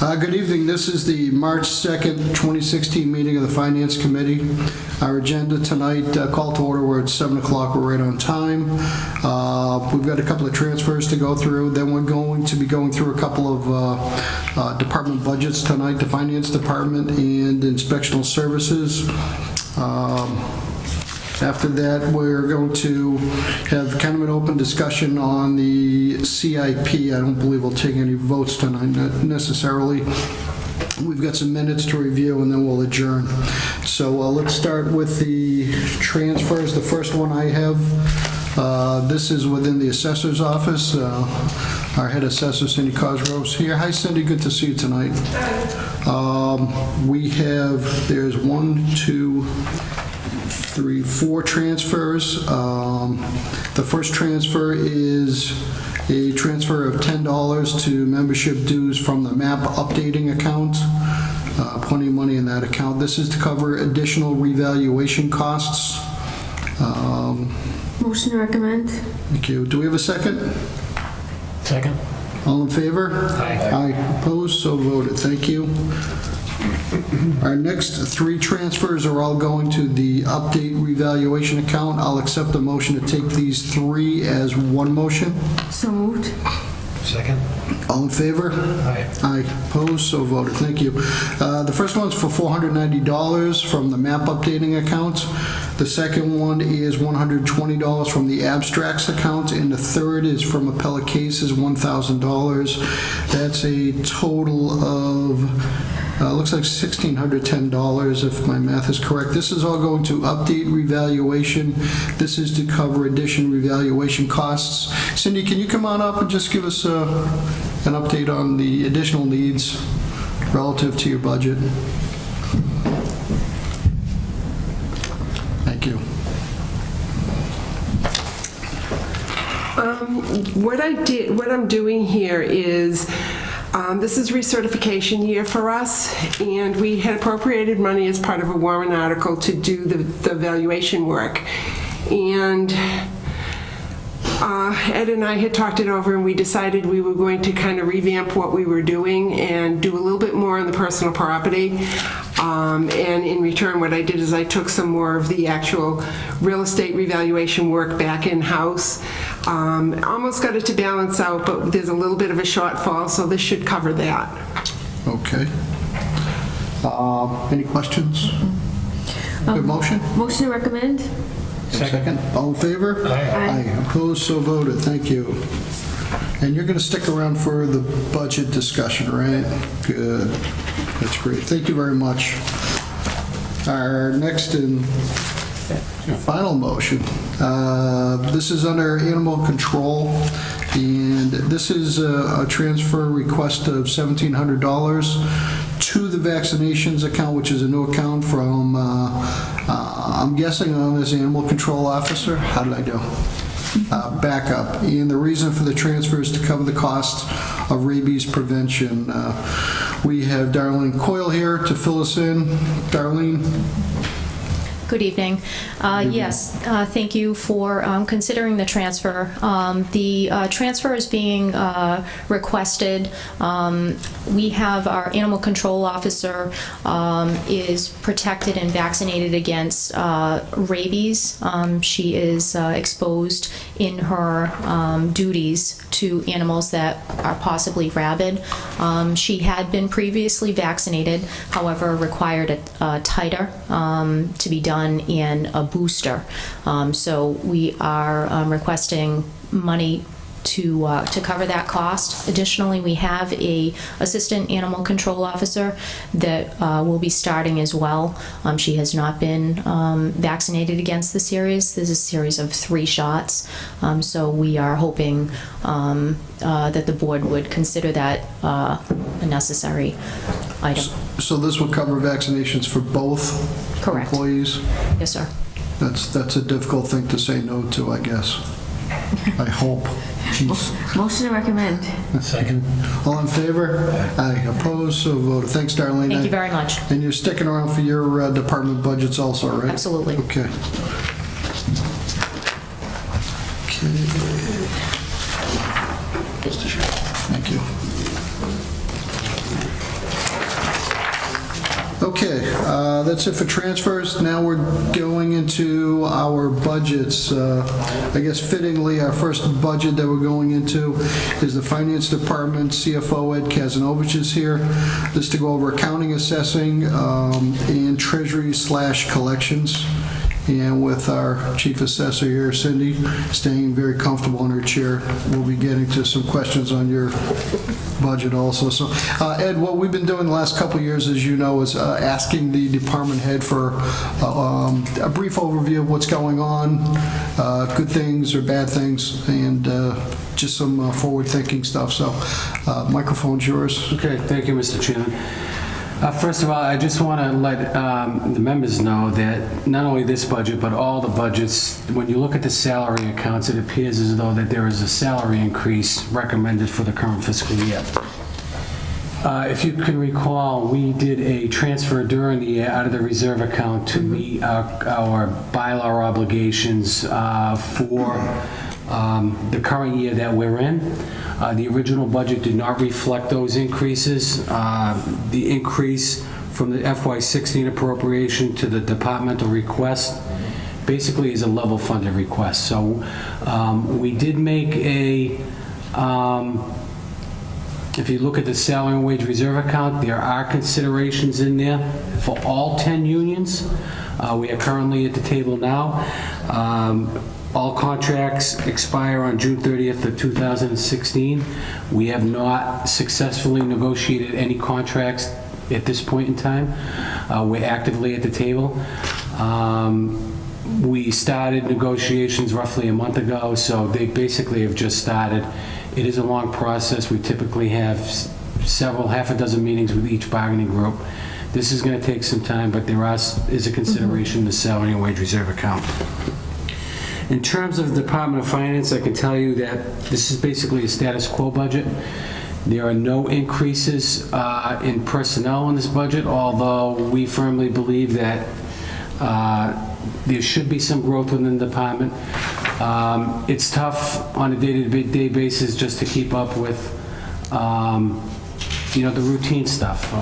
Good evening. This is the March 2nd, 2016 meeting of the Finance Committee. Our agenda tonight, call to order, we're at 7 o'clock, we're right on time. We've got a couple of transfers to go through. Then we're going to be going through a couple of department budgets tonight, the Finance Department and Inspectional Services. After that, we're going to have kind of an open discussion on the CIP. I don't believe we'll take any votes tonight, not necessarily. We've got some minutes to review, and then we'll adjourn. So let's start with the transfers. The first one I have, this is within the assessor's office. Our head assessor, Cindy Cosgrove's here. Hi, Cindy. Good to see you tonight. We have, there's 1, 2, 3, 4 transfers. The first transfer is a transfer of $10 to membership dues from the MAP updating account. Plenty of money in that account. This is to cover additional revaluation costs. Motion to recommend. Thank you. Do we have a second? Second. All in favor? Aye. Aye. Opposed? So voted. Thank you. Our next 3 transfers are all going to the update revaluation account. I'll accept the motion to take these 3 as one motion. So moved. Second. All in favor? Aye. Aye. Opposed? So voted. Thank you. The first one's for $490 from the MAP updating account. The second one is $120 from the abstracts account, and the third is from appellate cases, $1,000. That's a total of looks like $1,610 if my math is correct. This is all going to update revaluation. This is to cover additional revaluation costs. Cindy, can you come on up and just give us an update on the additional needs relative to your budget? Thank you. What I'm doing here is this is recertification year for us, and we had appropriated money as part of a warrant article to do the valuation work. And Ed and I had talked it over, and we decided we were going to kind of revamp what we were doing and do a little bit more on the personal property. And in return, what I did is I took some more of the actual real estate revaluation work back in-house. Almost got it to balance out, but there's a little bit of a shortfall, so this should cover that. Okay. Any questions? Good motion? Motion to recommend. Second. All in favor? Aye. Aye. Opposed? So voted. Thank you. And you're going to stick around for the budget discussion, right? Good. That's great. Thank you very much. Our next and final motion. This is under animal control, and this is a transfer request of $1,700 to the vaccinations account, which is a new account from, I'm guessing, on as animal control officer. How did I do? Backup. And the reason for the transfer is to cover the cost of rabies prevention. We have Darlene Coyle here to fill us in. Darlene? Good evening. Yes, thank you for considering the transfer. The transfer is being requested. We have our animal control officer is protected and vaccinated against rabies. She is exposed in her duties to animals that are possibly rabid. She had been previously vaccinated, however, required a titer to be done in a booster. So we are requesting money to cover that cost. Additionally, we have a assistant animal control officer that will be starting as well. She has not been vaccinated against the series. There's a series of 3 shots. So we are hoping that the board would consider that a necessary item. So this will cover vaccinations for both Correct. employees? Yes, sir. That's a difficult thing to say no to, I guess. I hope. Jeez. Motion to recommend. Second. All in favor? Aye. Opposed? So voted. Thanks, Darlene. Thank you very much. And you're sticking around for your department budgets also, right? Absolutely. Okay. Thank you. that's it for transfers. Now we're going into our budgets. I guess fittingly, our first budget that we're going into is the Finance Department. CFO Ed Kazanovich is here. This is to go over accounting, assessing, and treasury/collections. And with our Chief Assessor here, Cindy, staying very comfortable in her chair, we'll be getting to some questions on your budget also. So, Ed, what we've been doing the last couple of years, as you know, is asking the department head for a brief overview of what's going on, good things or bad things, and just some forward-thinking stuff. So, microphone's yours. Okay, thank you, Mr. Chairman. First of all, I just want to let the members know that not only this budget, but all the budgets, when you look at the salary accounts, it appears as though that there is a salary increase recommended for the current fiscal year. If you can recall, we did a transfer during the year out of the reserve account to meet our bylaw obligations for the current year that we're in. The original budget did not reflect those increases. The increase from the FY16 appropriation to the departmental request basically is a level funded request. So we did make a, if you look at the salary and wage reserve account, there are considerations in there for all 10 unions. We are currently at the table now. All contracts expire on June 30th of 2016. We have not successfully negotiated any contracts at this point in time. We're actively at the table. We started negotiations roughly a month ago, so they basically have just started. It is a long process. We typically have half a dozen meetings with each bargaining group. This is going to take some time, but there is a consideration in the salary and wage reserve account. In terms of the Department of Finance, I can tell you that this is basically a status quo budget. There are no increases in personnel in this budget, although we firmly believe that there should be some growth within the department. It's tough on a day-to-day basis just to keep up with the routine stuff.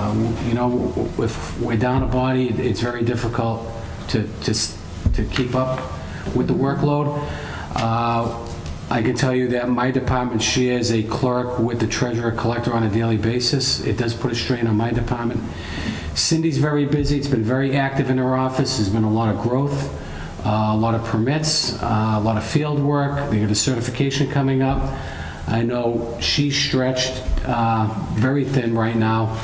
If we're down a body, it's very difficult to keep up with the workload. I can tell you that my department shares a clerk with the treasurer collector on a daily basis. It does put a strain on my department. Cindy's very busy. It's been very active in her office. There's been a lot of growth, a lot of permits, a lot of field work. They got a certification coming up. I know she's stretched very thin right now.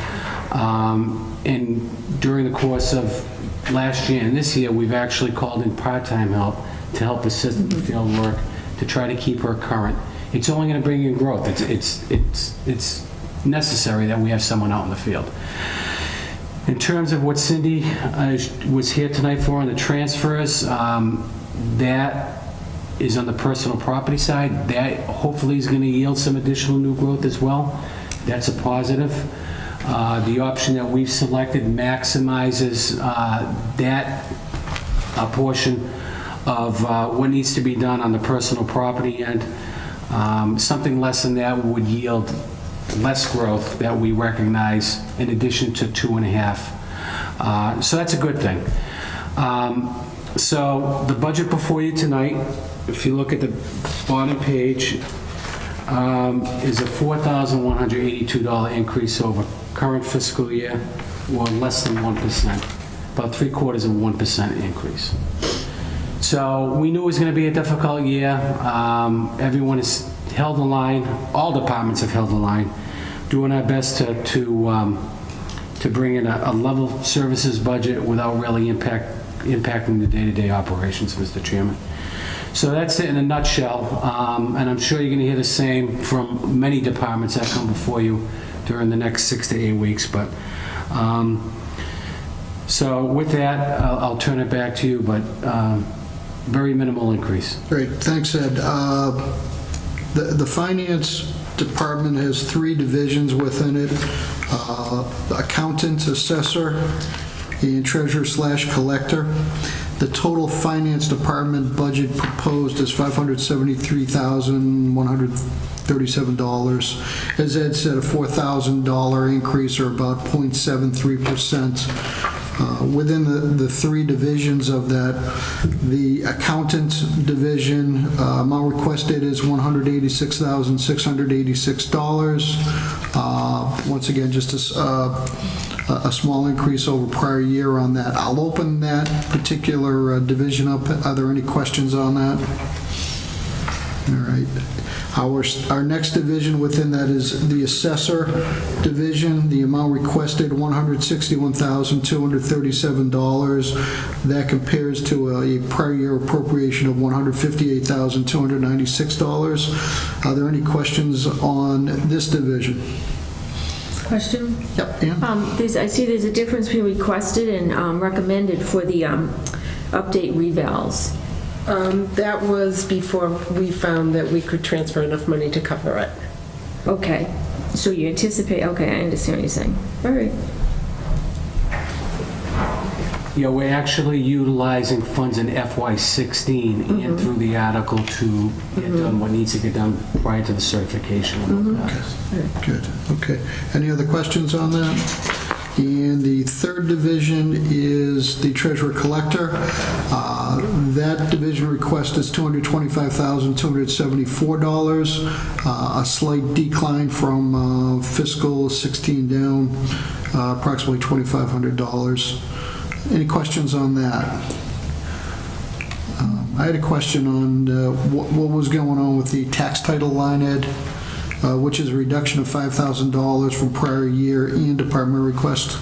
And during the course of last year and this year, we've actually called in part-time help to help assist with the field work to try to keep her current. It's only going to bring in growth. It's necessary that we have someone out in the field. In terms of what Cindy was here tonight for on the transfers, that is on the personal property side. That hopefully is going to yield some additional new growth as well. That's a positive. The option that we've selected maximizes that portion of what needs to be done on the personal property end. Something less than that would yield less growth that we recognize in addition to 2.5. So that's a good thing. So the budget before you tonight, if you look at the bottom page, is a $4,182 increase over current fiscal year, or less than 1%, about 3/4% increase. So we knew it was going to be a difficult year. Everyone has held the line. All departments have held the line, doing our best to bring in a level services budget without really impacting the day-to-day operations, Mr. Chairman. So that's it in a nutshell, and I'm sure you're going to hear the same from many departments that come before you during the next 6 to 8 weeks. But so with that, I'll turn it back to you, but very minimal increase. Great, thanks, Ed. The Finance Department has 3 divisions within it: accountant, assessor, and treasurer/collector. The total Finance Department budget proposed is $573,137. As Ed said, a $4,000 increase, or about 0.73%. Within the three divisions of that, the accountant division, amount requested is $186,686. Once again, just a small increase over prior year on that. I'll open that particular division up. Are there any questions on that? All right. Our next division within that is the assessor division. The amount requested, $161,237. That compares to a prior year appropriation of $158,296. Are there any questions on this division? Question? Yep, Ann? I see there's a difference between requested and recommended for the update revals. That was before we found that we could transfer enough money to cover it. Okay, so you anticipate, okay, I understand what you're saying. All right. Yeah, we're actually utilizing funds in FY16 and through the article to get done what needs to get done prior to the certification of those matters. Good, okay. Any other questions on that? And the third division is the treasurer collector. That division request is $225,274, a slight decline from fiscal 16 down, approximately $2,500. Any questions on that? I had a question on what was going on with the tax title line, Ed, which is a reduction of $5,000 from prior year and department request.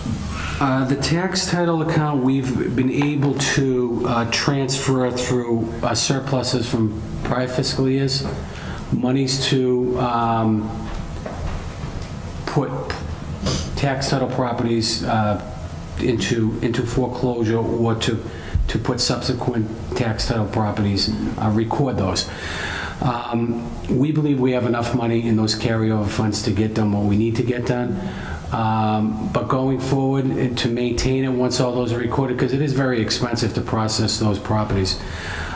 The tax title account, we've been able to transfer through surpluses from prior fiscal years, monies to put tax title properties into foreclosure or to put subsequent tax title properties, record those. We believe we have enough money in those carryover funds to get done what we need to get done. But going forward and to maintain it once all those are recorded, because it is very expensive to process those properties.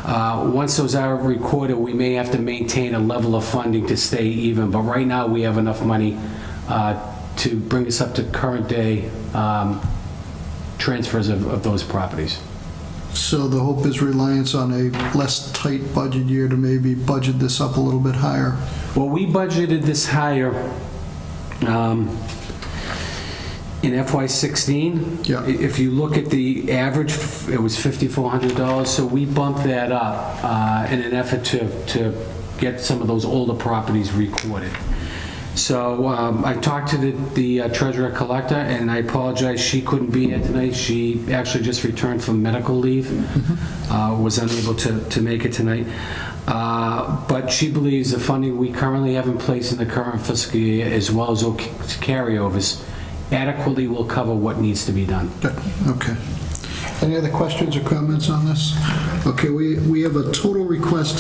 Once those are recorded, we may have to maintain a level of funding to stay even, but right now we have enough money to bring us up to current day transfers of those properties. So the hope is reliance on a less tight budget year to maybe budget this up a little bit higher. Well, we budgeted this higher in FY16. Yeah. If you look at the average, it was $5,400, so we bumped that up in an effort to get some of those older properties recorded. So I talked to the treasurer collector, and I apologize, she couldn't be here tonight. She actually just returned from medical leave, was unable to make it tonight. But she believes the funding we currently have in place in the current fiscal year, as well as carryovers, adequately will cover what needs to be done. Okay. Any other questions or comments on this? Okay, we have a total request.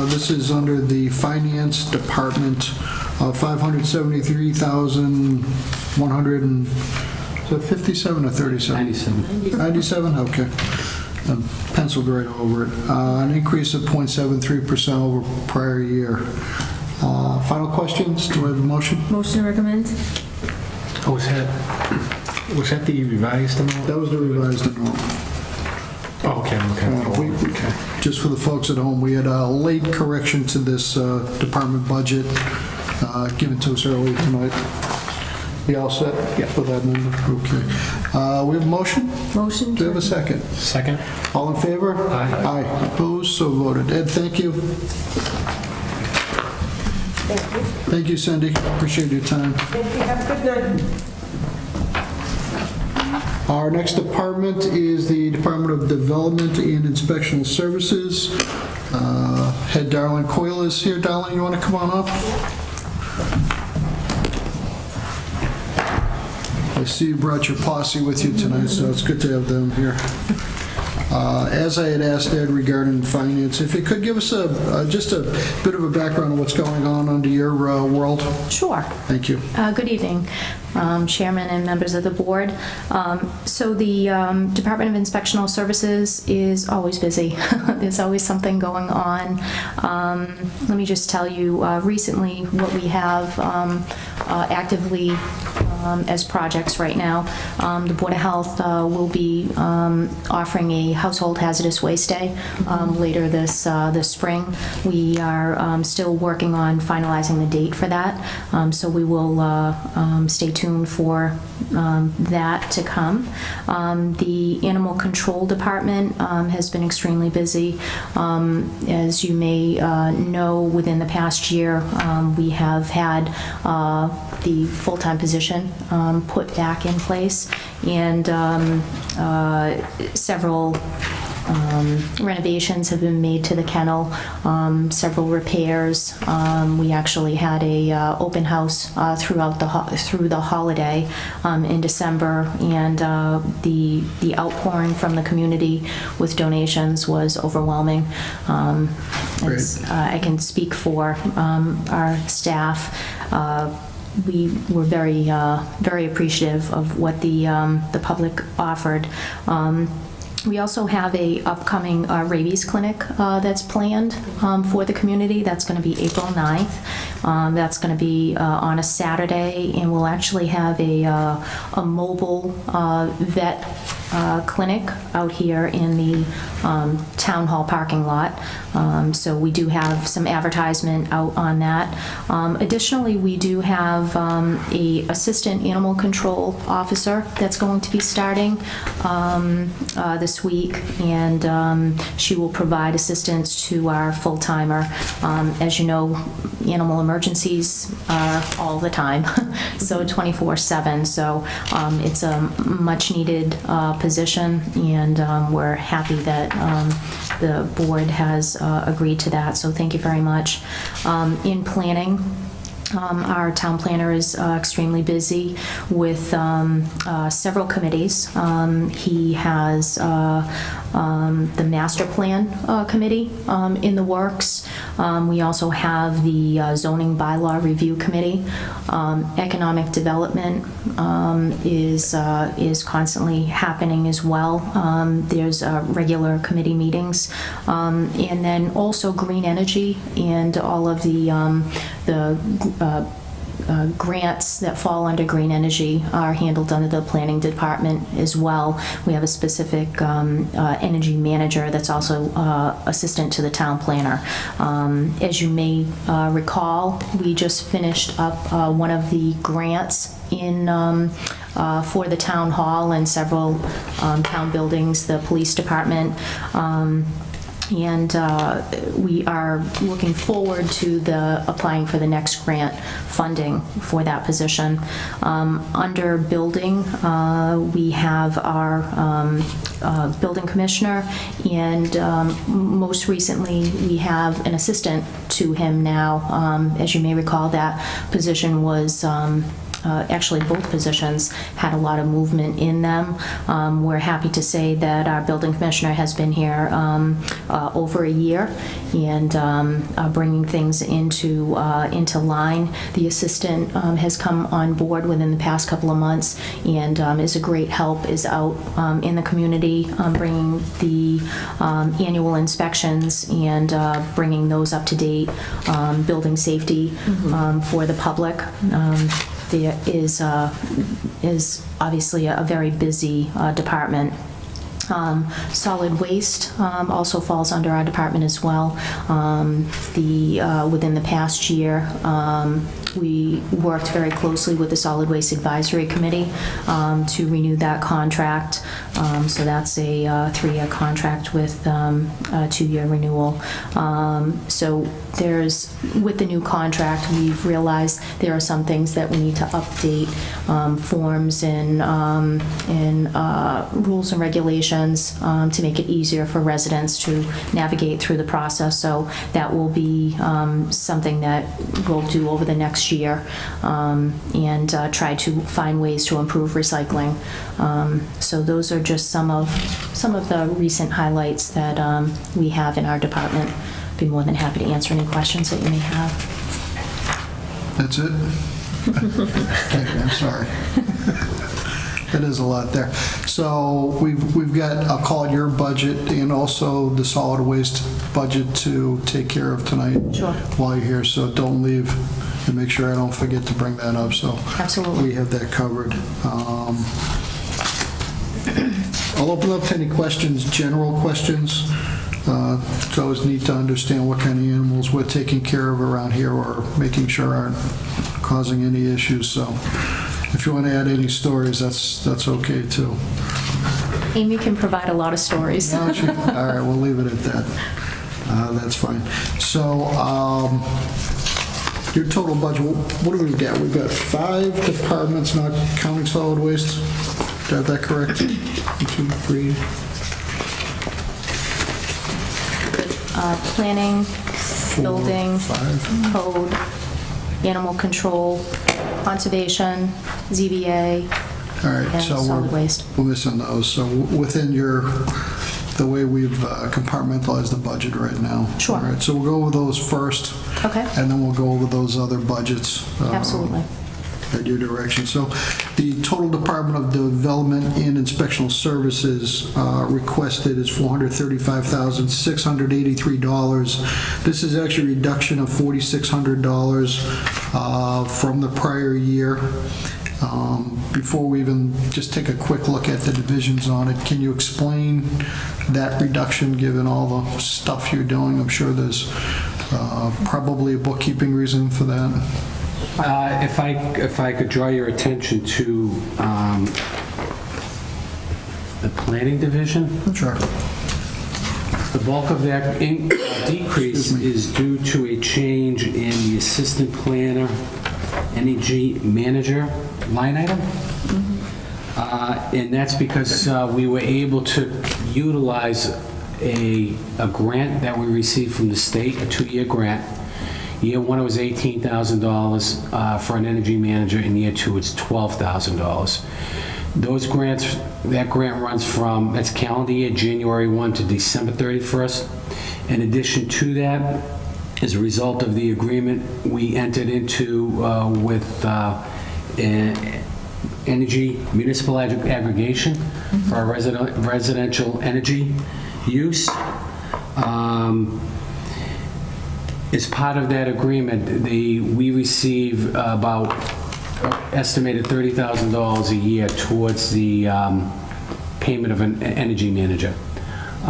This is under the finance department of $573,100 and, is that 57 or 37? 97. 97, okay. Penciled right over it. An increase of 0.73% over prior year. Final questions? Do I have a motion? Motion to recommend? Oh, was that the revised amount? That was the revised amount. Oh, okay, okay. Just for the folks at home, we had a late correction to this department budget given to us earlier tonight. You all set? Yeah. For that number? Okay. We have a motion? Motion Do we to have a second? Second? All in favor? Aye. Aye. Opposed? So voted. Ed, thank you. Thank you, Cindy. Appreciate your time. Thank you. Have a good night. Our next department is the Department of Development and Inspectional Services. Head Darlene Coyle is here. Darlene, you want to come on up? I see you brought your posse with you tonight, so it's good to have them here. As I had asked Ed regarding finance, if you could give us just a bit of a background of what's going on under your world. Sure. Thank you. Good evening. Chairman and members of the board. So the Department of Inspectional Services is always busy. There's always something going on. Let me just tell you recently what we have actively as projects right now. The Board of Health will be offering a household hazardous waste day later this spring. We are still working on finalizing the date for that, so we will stay tuned for that to come. The Animal Control Department has been extremely busy. As you may know, within the past year, we have had the full-time position put back in place, and several renovations have been made to the kennel, several repairs. We actually had a open house through the holiday in December, and the outpouring from the community with donations was overwhelming. I can speak for our staff. We were very appreciative of what the public offered. We also have a upcoming rabies clinic that's planned for the community. That's going to be April 9th. That's going to be on a Saturday, and we'll actually have a mobile vet clinic out here in the town hall parking lot. So we do have some advertisement out on that. Additionally, we do have a assistant animal control officer that's going to be starting this week, and she will provide assistance to our full-timer. As you know, animal emergencies are all the time, so 24/7. So it's a much-needed position, and we're happy that the board has agreed to that, so thank you very much. In planning, our town planner is extremely busy with several committees. He has the master plan committee in the works. We also have the zoning bylaw review committee. Economic development is constantly happening as well. There's regular committee meetings, and then also green energy and all of the grants that fall under green energy are handled under the planning department as well. We have a specific energy manager that's also assistant to the town planner. As you may recall, we just finished up one of the grants in for the town hall and several town buildings, the police department. And we are looking forward to applying for the next grant funding for that position. Under building, we have our building commissioner, and most recently we have an assistant to him now. As you may recall, that position was actually both positions had a lot of movement in them. We're happy to say that our building commissioner has been here over a year, and bringing things into line. The assistant has come on board within the past couple of months, and is a great help, is out in the community bringing the annual inspections and bringing those up to date, building safety for the public. There is obviously a very busy department. Solid waste also falls under our department as well. Within the past year, we worked very closely with the Solid Waste Advisory Committee to renew that contract. So that's a 3-year contract with a 2-year renewal. So with the new contract, we've realized there are some things that we need to update, forms and rules and regulations to make it easier for residents to navigate through the process. So that will be something that we'll do over the next year, and try to find ways to improve recycling. So those are just some of the recent highlights that we have in our department. Be more than happy to answer any questions that you may have. That's it? Okay, I'm sorry. That is a lot there. So we've got, I'll call it your budget and also the solid waste budget to take care of tonight. Sure. While you're here, so don't leave, and make sure I don't forget to bring that up, so. Absolutely. We have that covered. I'll open up to any questions, general questions. It's always neat to understand what kind of animals we're taking care of around here or making sure aren't causing any issues, so if you want to add any stories, that's okay too. Amy can provide a lot of stories. All right, we'll leave it at that. That's fine. So, your total budget, what do we got? We've got 5 departments, not counting solid waste. Got that correct? 1, 2, 3. Planning, 4, building, 5. code, animal control, conservation, ZBA, All right, and so solid waste. we're missing those. So within the way we've compartmentalized the budget right now. Sure. All right, so we'll go over those first. Okay. And then we'll go over those other budgets. Absolutely. At your direction. So the total Department of Development and Inspectional Services requested is $435,683. This is actually a reduction of $4,600 from the prior year. Before we even just take a quick look at the divisions on it, can you explain that reduction given all the stuff you're doing? I'm sure there's probably a bookkeeping reason for that. If I could draw your attention to the planning division, Sure. the bulk of that decrease is due to a change in the assistant planner, energy manager line item. And that's because we were able to utilize a grant that we received from the state, a 2-year grant. Year 1, it was $18,000 for an energy manager. In year 2, it's $12,000. Those grants, that grant runs from, that's calendar year, January 1 to December 31st. In addition to that, as a result of the agreement we entered into with energy municipal aggregation for our residential energy use. As part of that agreement, we receive about estimated $30,000 a year towards the payment of an energy manager.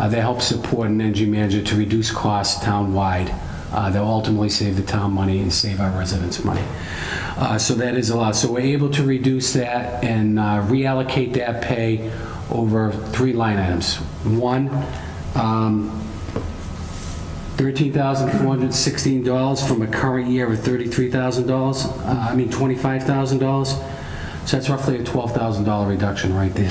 They help support an energy manager to reduce costs town-wide. They'll ultimately save the town money and save our residents money. So that is a lot. So we're able to reduce that and reallocate that pay over 3 line items. One, $13,416 from a current year of $33,000. $25,000. So that's roughly a $12,000 reduction right there.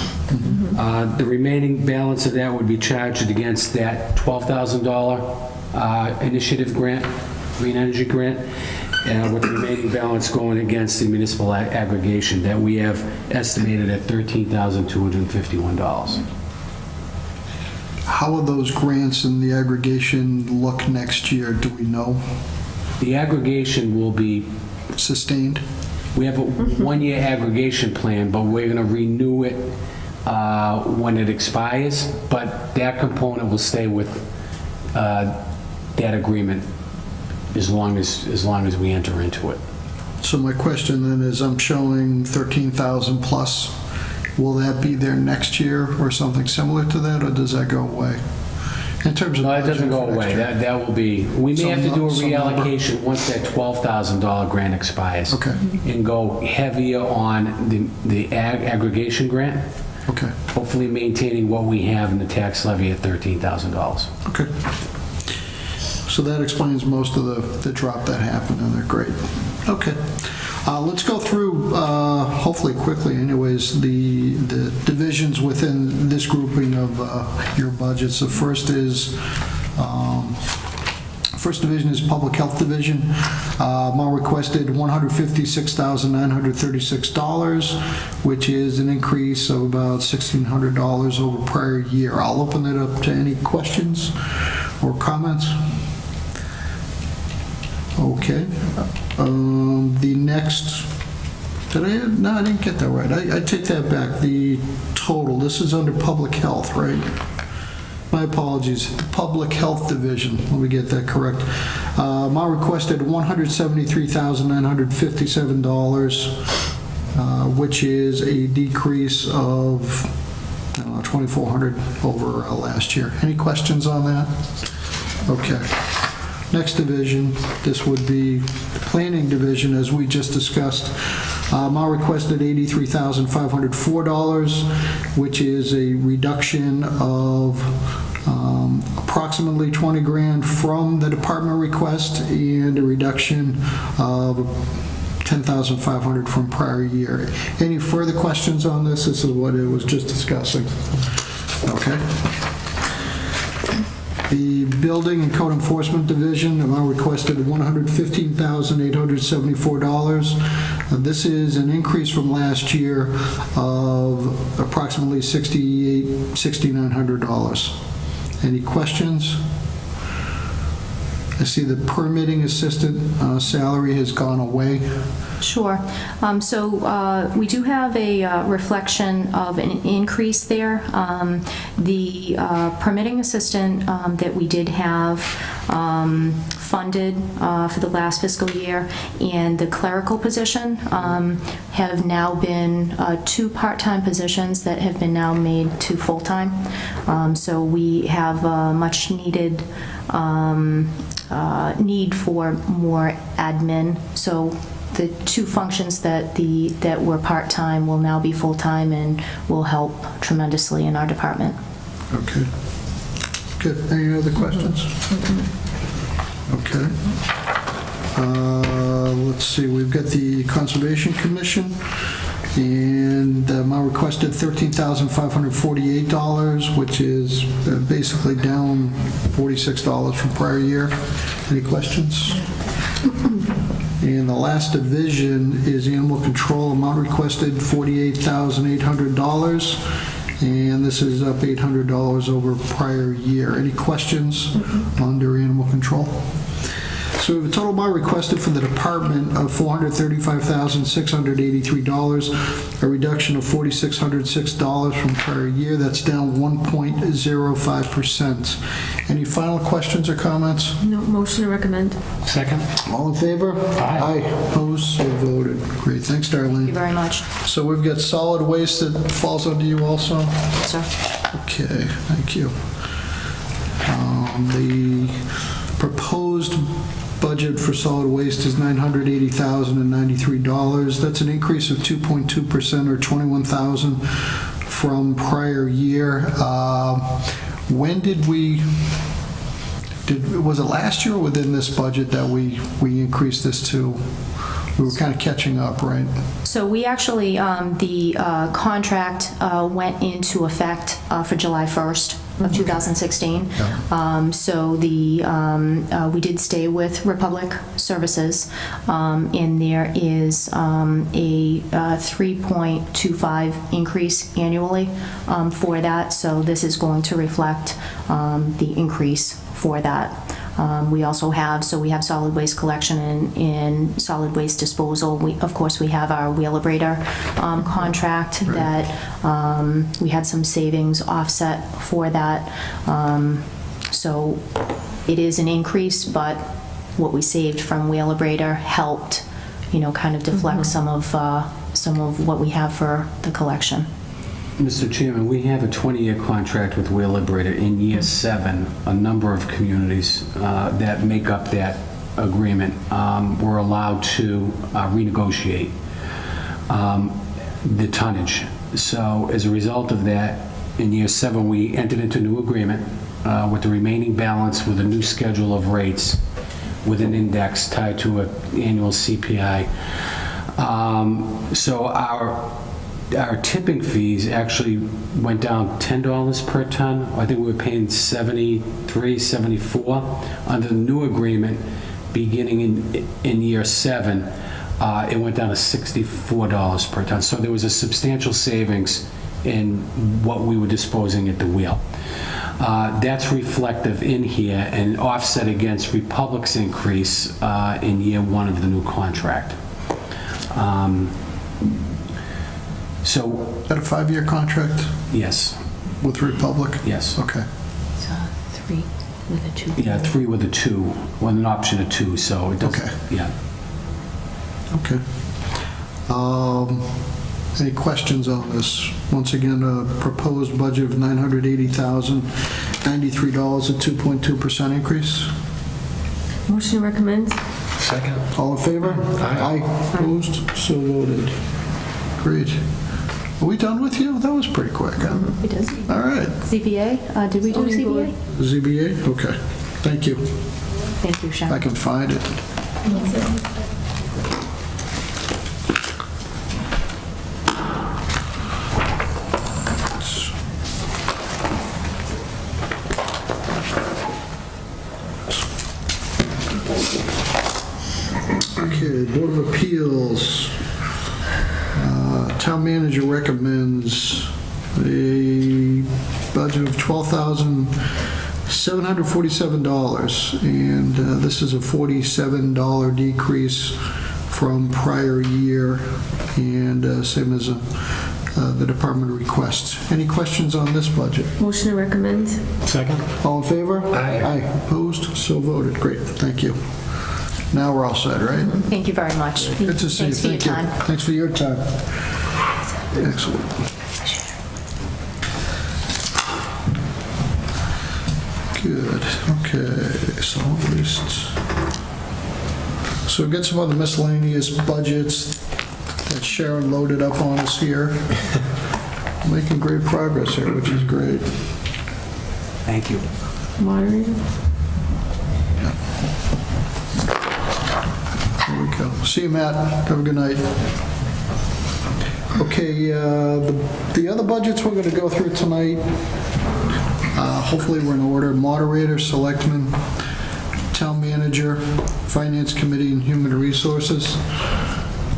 The remaining balance of that would be charged against that $12,000 initiative grant, green energy grant, with the remaining balance going against the municipal aggregation that we have estimated at $13,251. How will those grants and the aggregation look next year? Do we know? The aggregation will be, Sustained? we have a 1-year aggregation plan, but we're going to renew it when it expires, but that component will stay with that agreement as long as we enter into it. So my question then is, I'm showing 13,000 plus. Will that be there next year or something similar to that, or does that go away? In terms of No, it doesn't budgeting go for next away. year. That will be, we may have to do a Some number. reallocation once that $12,000 grant expires. Okay. And go heavier on the aggregation grant, Okay. hopefully maintaining what we have in the tax levy at $13,000. Okay. So that explains most of the drop that happened, and they're great. Okay. Let's go through, hopefully quickly anyways, the divisions within this grouping of your budgets. The first division is Public Health Division. Amount requested $156,936, which is an increase of about $1,600 over prior year. I'll open it up to any questions or comments. Okay. The next No, I didn't get that right. I take that back. The total, this is under public health, right? My apologies. The Public Health Division, let me get that correct. Amount requested $173,957, which is a decrease of, I don't know, $2,400 over last year. Any questions on that? Okay. Next division, this would be the Planning Division, as we just discussed. Amount requested $83,504, which is a reduction of approximately 20 grand from the department request and a reduction of 10,500 from prior year. Any further questions on this? This is what it was just discussing. Okay. The Building and Code Enforcement Division, amount requested $115,874. This is an increase from last year of approximately $6,900. Any questions? I see the permitting assistant salary has gone away. Sure. So we do have a reflection of an increase there. The permitting assistant that we did have funded for the last fiscal year and the clerical position have now been 2 part-time positions that have been now made to full-time. So we have much needed need for more admin. So the 2 functions that were part-time will now be full-time and will help tremendously in our department. Okay. Good. Any other questions? Okay. Let's see. We've got the Conservation Commission, and the amount requested $13,548, which is basically down $46 from prior year. Any questions? And the last division is Animal Control, amount requested $48,800, and this is up $800 over prior year. Any questions under Animal Control? So we have a total amount requested for the department of $435,683, a reduction of $4,606 from prior year. That's down 1.05%. Any final questions or comments? No, motion to recommend. Second? All in favor? Aye. Opposed? So voted. Great. Thanks, Thank you Darlene. very much, So we've got solid waste that falls under you also? sir. Okay, thank you. The proposed budget for solid waste is $980,093. That's an increase of 2.2% or $21,000 from prior year. When did we, was it last year or within this budget that we increased this to? We were kind of catching up, right? So we actually, the contract went into effect for July 1st of 2016. So we did stay with Republic Services, and there is a 3.25 increase annually for that. So this is going to reflect the increase for that. We also have, we have solid waste collection and solid waste disposal. Of course, we have our Wheelabrator contract that we had some savings offset for that. So it is an increase, but what we saved from Wheelabrator helped, kind of deflect some of what we have for the collection. Mr. Chairman, we have a 20-year contract with Wheelabrator. In year 7, a number of communities that make up that agreement were allowed to renegotiate the tonnage. So as a result of that, in year 7, we entered into a new agreement with the remaining balance with a new schedule of rates with an index tied to an annual CPI. So our tipping fees actually went down $10 per ton. I think we were paying $73, $74. Under the new agreement, beginning in year 7, it went down to $64 per ton. So there was a substantial savings in what we were disposing at the wheel. That's reflective in here and offset against Republic's increase in year 1 of the new contract. So, Is that a 5-year contract yes, with Republic? yes. Okay. It's 3 with a 2. Yeah, 3 with a 2, with an option of 2, so it doesn't, Okay. yeah. Okay. Any questions on this? Once again, a proposed budget of $980,093, a 2.2% increase. Motion to recommend? Second. All in favor? Aye. Opposed? So voted. Great. Are we done with you? That was pretty quick, huh? We did. All right. ZBA, did we do Zoning board. ZBA? ZBA? Okay. Thank you. Thank you, If I Sharon. can find it. Okay, Board of Appeals. Town manager recommends a budget of $12,747, and this is a $47 decrease from prior year, and same as the department requests. Any questions on this budget? Motion to recommend? Second. All in favor? Aye. Aye. Opposed? So voted. Great, thank you. Now we're all set, right? Thank you very much. Good to see you. Thanks for your Thank you. time. Thanks for your time. Excellent. Good, okay, so at least, so get some other miscellaneous budgets that Sharon loaded up on us here. Making great progress here, which is great. Thank you. Moderator? There we go. See you, Matt. Have a good night. Okay, the other budgets we're going to go through tonight, hopefully we're in order. Moderator, selectman, town manager, finance committee, and human resources.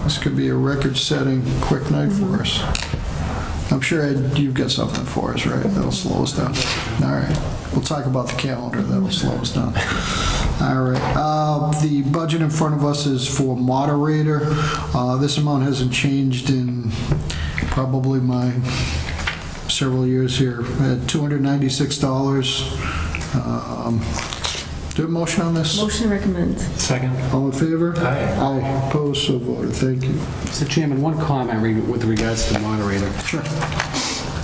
This could be a record-setting quick night for us. I'm sure, Ed, you've got something for us, right? That'll slow us down. All right. We'll talk about the calendar. That'll slow us down. All right. The budget in front of us is for moderator. This amount hasn't changed in probably my several years here, at $296. Do a motion on this? Motion to recommend? Second. All in favor? Aye. Aye. Opposed? So voted. Thank you. Mr. Chairman, one comment with regards to the moderator. Sure.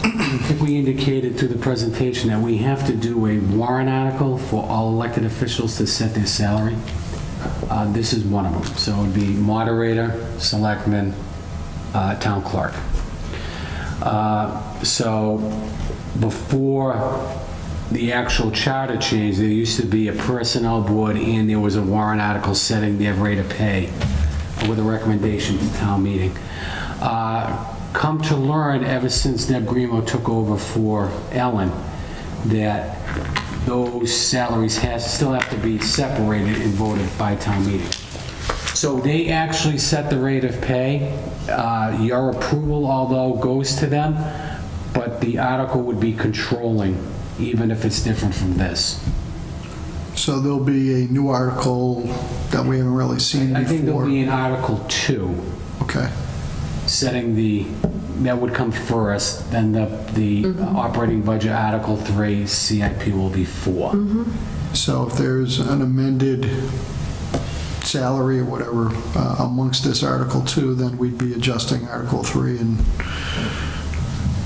I think we indicated through the presentation that we have to do a warrant article for all elected officials to set their salary. This is one of them. So it would be moderator, selectman, town clerk. So before the actual charter change, there used to be a personnel board and there was a warrant article setting their rate of pay with a recommendation to town meeting. Come to learn, ever since Deb Grimo took over for Ellen, that those salaries still have to be separated and voted by town meeting. So they actually set the rate of pay. Your approval, although, goes to them, but the article would be controlling, even if it's different from this. So there'll be a new article that we haven't really seen before? I think there'll be an Article 2. Okay. Setting that would come first, then the operating budget, Article 3, CIP will be 4. So if there's an amended salary or whatever amongst this Article 2, then we'd be adjusting Article 3 and...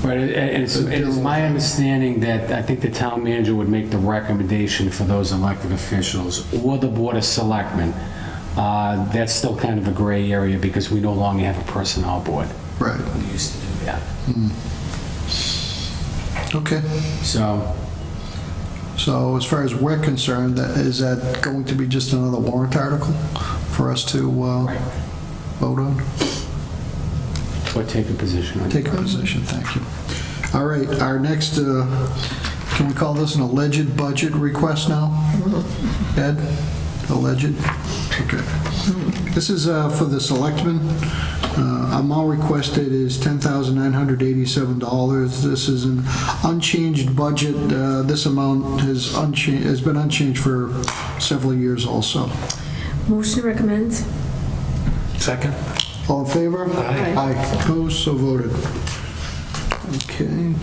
But it is my understanding that I think the town manager would make the recommendation for those elected officials or the Board of Selectmen. That's still kind of a gray area because we no longer have a personnel board. Right. We used to do that. Okay. So as far as we're concerned, is that going to be just another warrant article for us to vote on? Or take a position on it. Take a position, thank you. All right, our next, can we call this an alleged budget request now? Ed? Alleged? Okay. This is for the selectmen. Amount requested is $10,987. This is an unchanged budget. This amount has been unchanged for several years also. Motion to recommend? Second. All in favor? Aye. Aye. Opposed? So voted. Okay.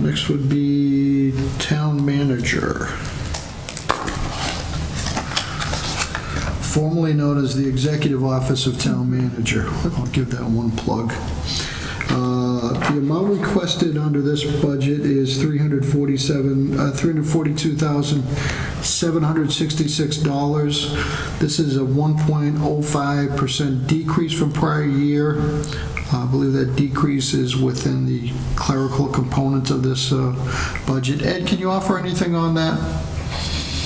Next would be town manager. Formerly known as the Executive Office of Town Manager. I'll give that one plug. The amount requested under this budget is $342,766. This is a 1.05% decrease from prior year. I believe that decrease is within the clerical component of this budget. Ed, can you offer anything on that?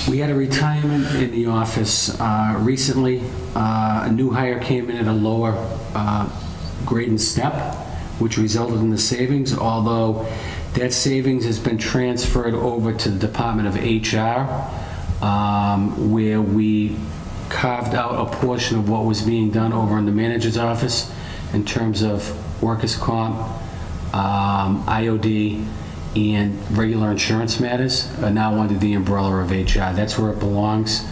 We had a retirement in the office recently. A new hire came in at a lower grade and step, which resulted in the savings, although that savings has been transferred over to the Department of HR, where we carved out a portion of what was being done over in the manager's office in terms of workers' comp, IOD, and regular insurance matters are now under the umbrella of HR. That's where it belongs.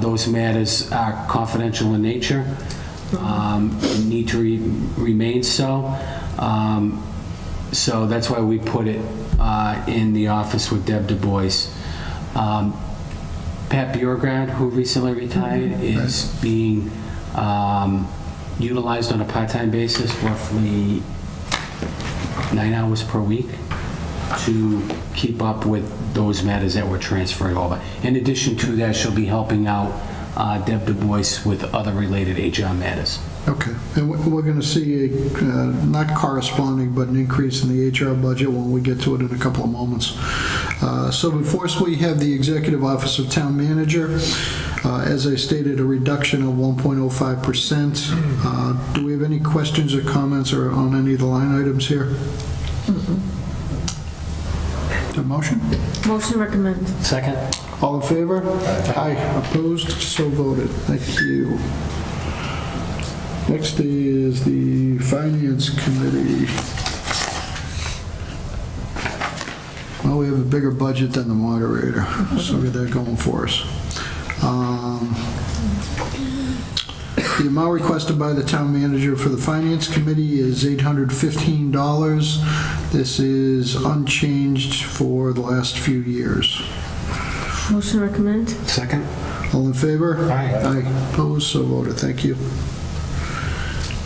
Those matters are confidential in nature, and need to remain so. So that's why we put it in the office with Deb Du Bois. Pat Bjorgard, who recently retired, is being utilized on a part-time basis, roughly 9 hours per week, to keep up with those matters that were transferred over. In addition to that, she'll be helping out Deb Du Bois with other related HR matters. Okay, and we're going to see a, not corresponding, but an increase in the HR budget when we get to it in a couple of moments. So before us, we have the Executive Office of Town Manager. As I stated, a reduction of 1.05%. Do we have any questions or comments or on any of the line items here? A motion? Motion to recommend. Second? All in favor? Aye. Opposed? So voted. Thank you. Next is the Finance Committee. Well, we have a bigger budget than the moderator, so we got that going for us. The amount requested by the town manager for the Finance Committee is $815. This is unchanged for the last few years. Motion to recommend. Second? All in favor? Aye. Aye. Opposed? So voted. Thank you.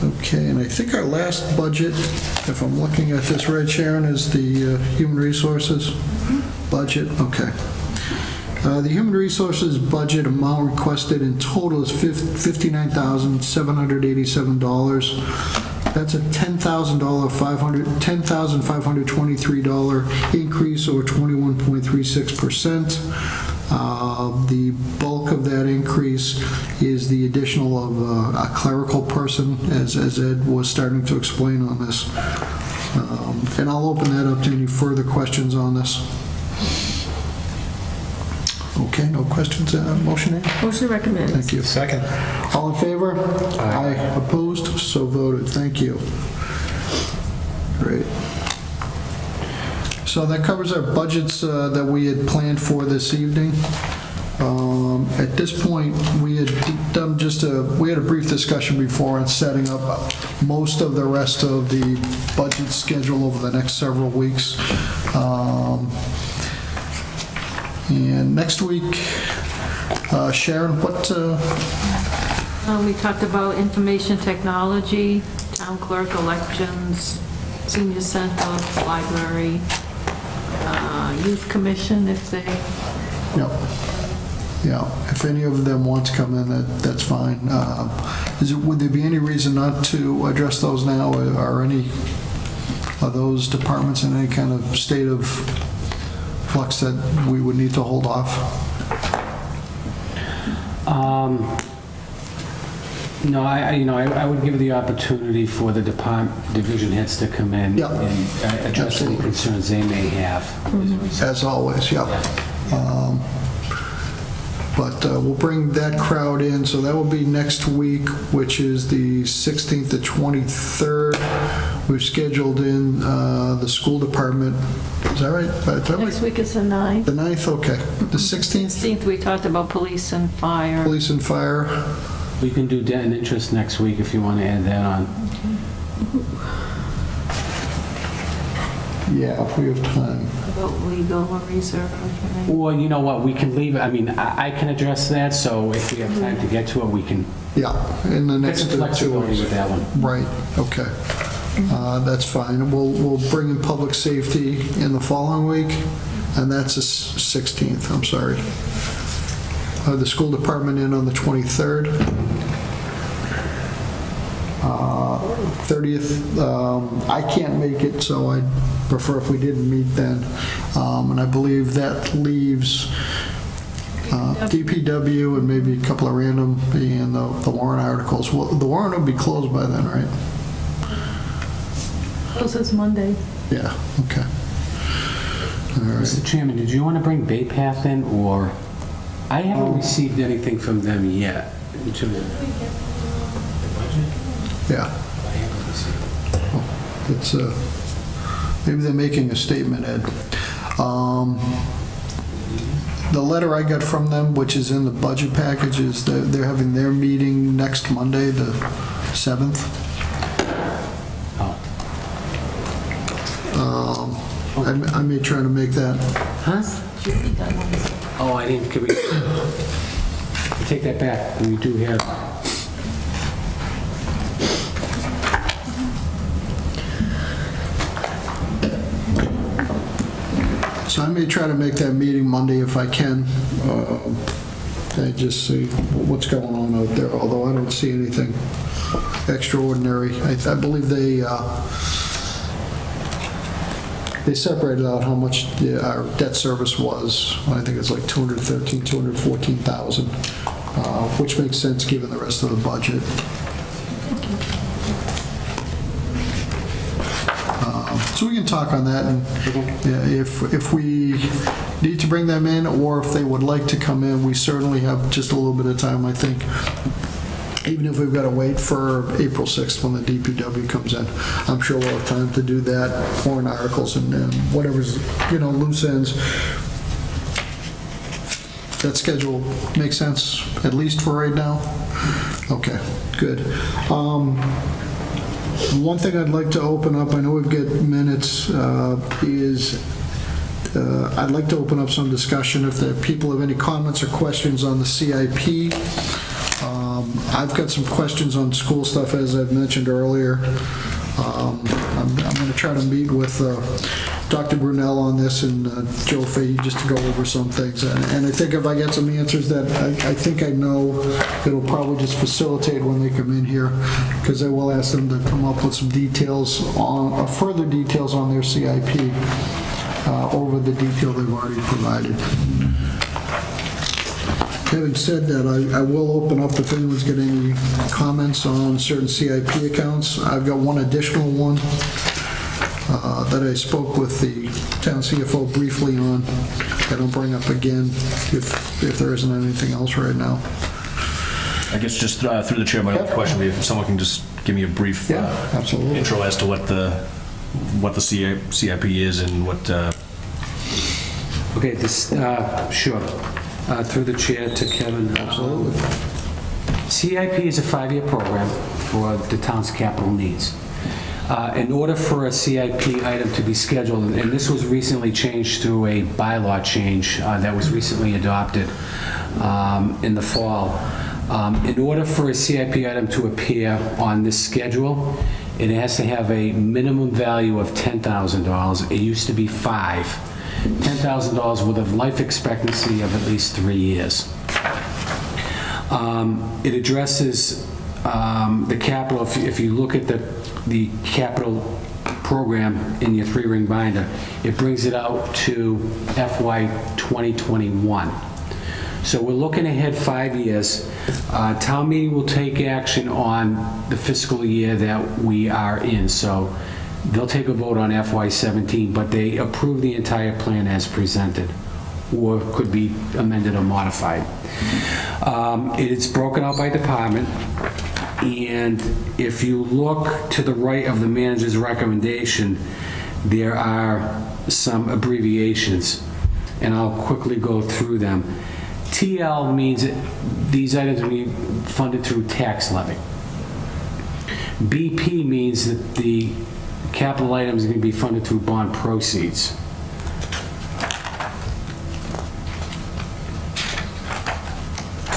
Okay, and I think our last budget, if I'm looking at this right, Sharon, is the Human Resources budget. Okay. The Human Resources budget amount requested in total is $59,787. That's a $10,523 increase, or 21.36%. The bulk of that increase is the additional of a clerical person, as Ed was starting to explain on this. And I'll open that up to any further questions on this. Okay, no questions. Motion, Ann? Motion to recommend. Thank you. Second? All in favor? Aye. Opposed? So voted. Thank you. Great. So that covers our budgets that we had planned for this evening. At this point, we had done we had a brief discussion before on setting up most of the rest of the budget schedule over the next several weeks. And next week, Sharon, what? We talked about information technology, town clerk elections, senior center, library, youth commission, if they... Yep. Yeah, if any of them want to come in, that's fine. Would there be any reason not to address those now? Are any of those departments in any kind of state of flux that we would need to hold off? No, I would give the opportunity for the division heads to come in Yeah. and address any concerns they may have. As always, yeah. But we'll bring that crowd in, so that will be next week, which is the 16th to 23rd. We've scheduled in the school department. Is that right? Next week is the 9th. The 9th, okay. The 16th, 16th, we talked about police and fire. police and fire. We can do debt and interest next week if you want to add that on. Yeah, if we have time. About legal or reserve. Or you know what, we can leave it, I mean, I can address that, so if we have time to get to it, we can Yeah, in the get next some 2 flexibility weeks. with that one. Right, okay. That's fine. We'll bring in public safety in the following week, and that's the 16th, I'm sorry. The school department in on the 23rd. 30th, I can't make it, so I'd prefer if we didn't meet then. And I believe that leaves DPW and maybe a couple of random and the warrant articles. Well, the warrant will be closed by then, right? Closes Monday. Yeah, okay. All right. Mr. Chairman, did you want to bring Bay Path in, or? I haven't received anything from them yet. Yeah. It's, maybe they're making a statement, Ed. The letter I got from them, which is in the budget package, is that they're having their meeting next Monday, the 7th. I may try to make that. Huh? Oh, I didn't, could we, I take that back, we do have, So I may try to make that meeting Monday if I can. I just see what's going on out there, although I don't see anything extraordinary. I believe they separated out how much our debt service was. I think it's like 214,000, which makes sense given the rest of the budget. So we can talk on that, and yeah, if we need to bring them in, or if they would like to come in, we certainly have just a little bit of time, I think. Even if we've got to wait for April 6th when the DPW comes in, I'm sure we'll have time to do that, warrant articles and whatever's, loose ends. That schedule makes sense, at least for right now? Okay, good. One thing I'd like to open up, I know we've got minutes, is I'd like to open up some discussion if the people have any comments or questions on the CIP. I've got some questions on school stuff, as I've mentioned earlier. I'm going to try to meet with Dr. Brunel on this and Joe Fahey just to go over some things. And I think if I get some answers that I think I know, it'll probably just facilitate when they come in here, because I will ask them to come up with some details, further details on their CIP over the detail they've already provided. Having said that, I will open up if anyone's got any comments on certain CIP accounts. I've got one additional one that I spoke with the town CFO briefly on. that I'll bring up again if there isn't anything else right now. I guess just through the chair, my only question would be if someone can just give me a brief Absolutely. intro as to what the CIP is and what. Okay, this, sure. Through the chair to Kevin. Absolutely. CIP is a 5-year program for the town's capital needs. In order for a CIP item to be scheduled, and this was recently changed through a bylaw change that was recently adopted in the fall, in order for a CIP item to appear on this schedule, it has to have a minimum value of $10,000. It used to be $10,000 worth of life expectancy of at least 3 years. It addresses the capital. If you look at the capital program in your 3-ring binder, it brings it out to FY 2021. So we're looking ahead 5 years. Town meeting will take action on the fiscal year that we are in. So they'll take a vote on FY 17, but they approve the entire plan as presented, or could be amended or modified. It's broken out by department, and if you look to the right of the manager's recommendation, there are some abbreviations, and I'll quickly go through them. TL means these items will be funded through tax levy. BP means that the capital items are going to be funded through bond proceeds.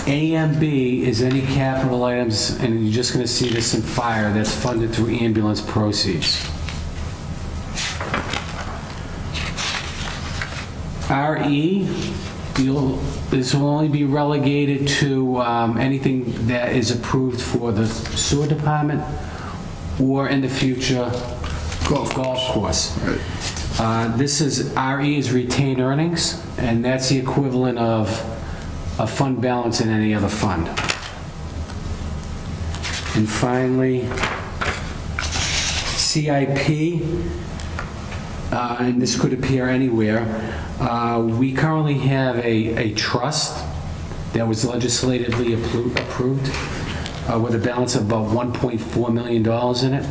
AMB is any capital items, and you're just going to see this in fire, that's funded through ambulance proceeds. RE, this will only be relegated to anything that is approved for the sewer department or in the future golf course. This is, RE is retained earnings, and that's the equivalent of a fund balance in any other fund. And finally, CIP, and this could appear anywhere. We currently have a trust that was legislatively approved with a balance of about $1.4 million in it.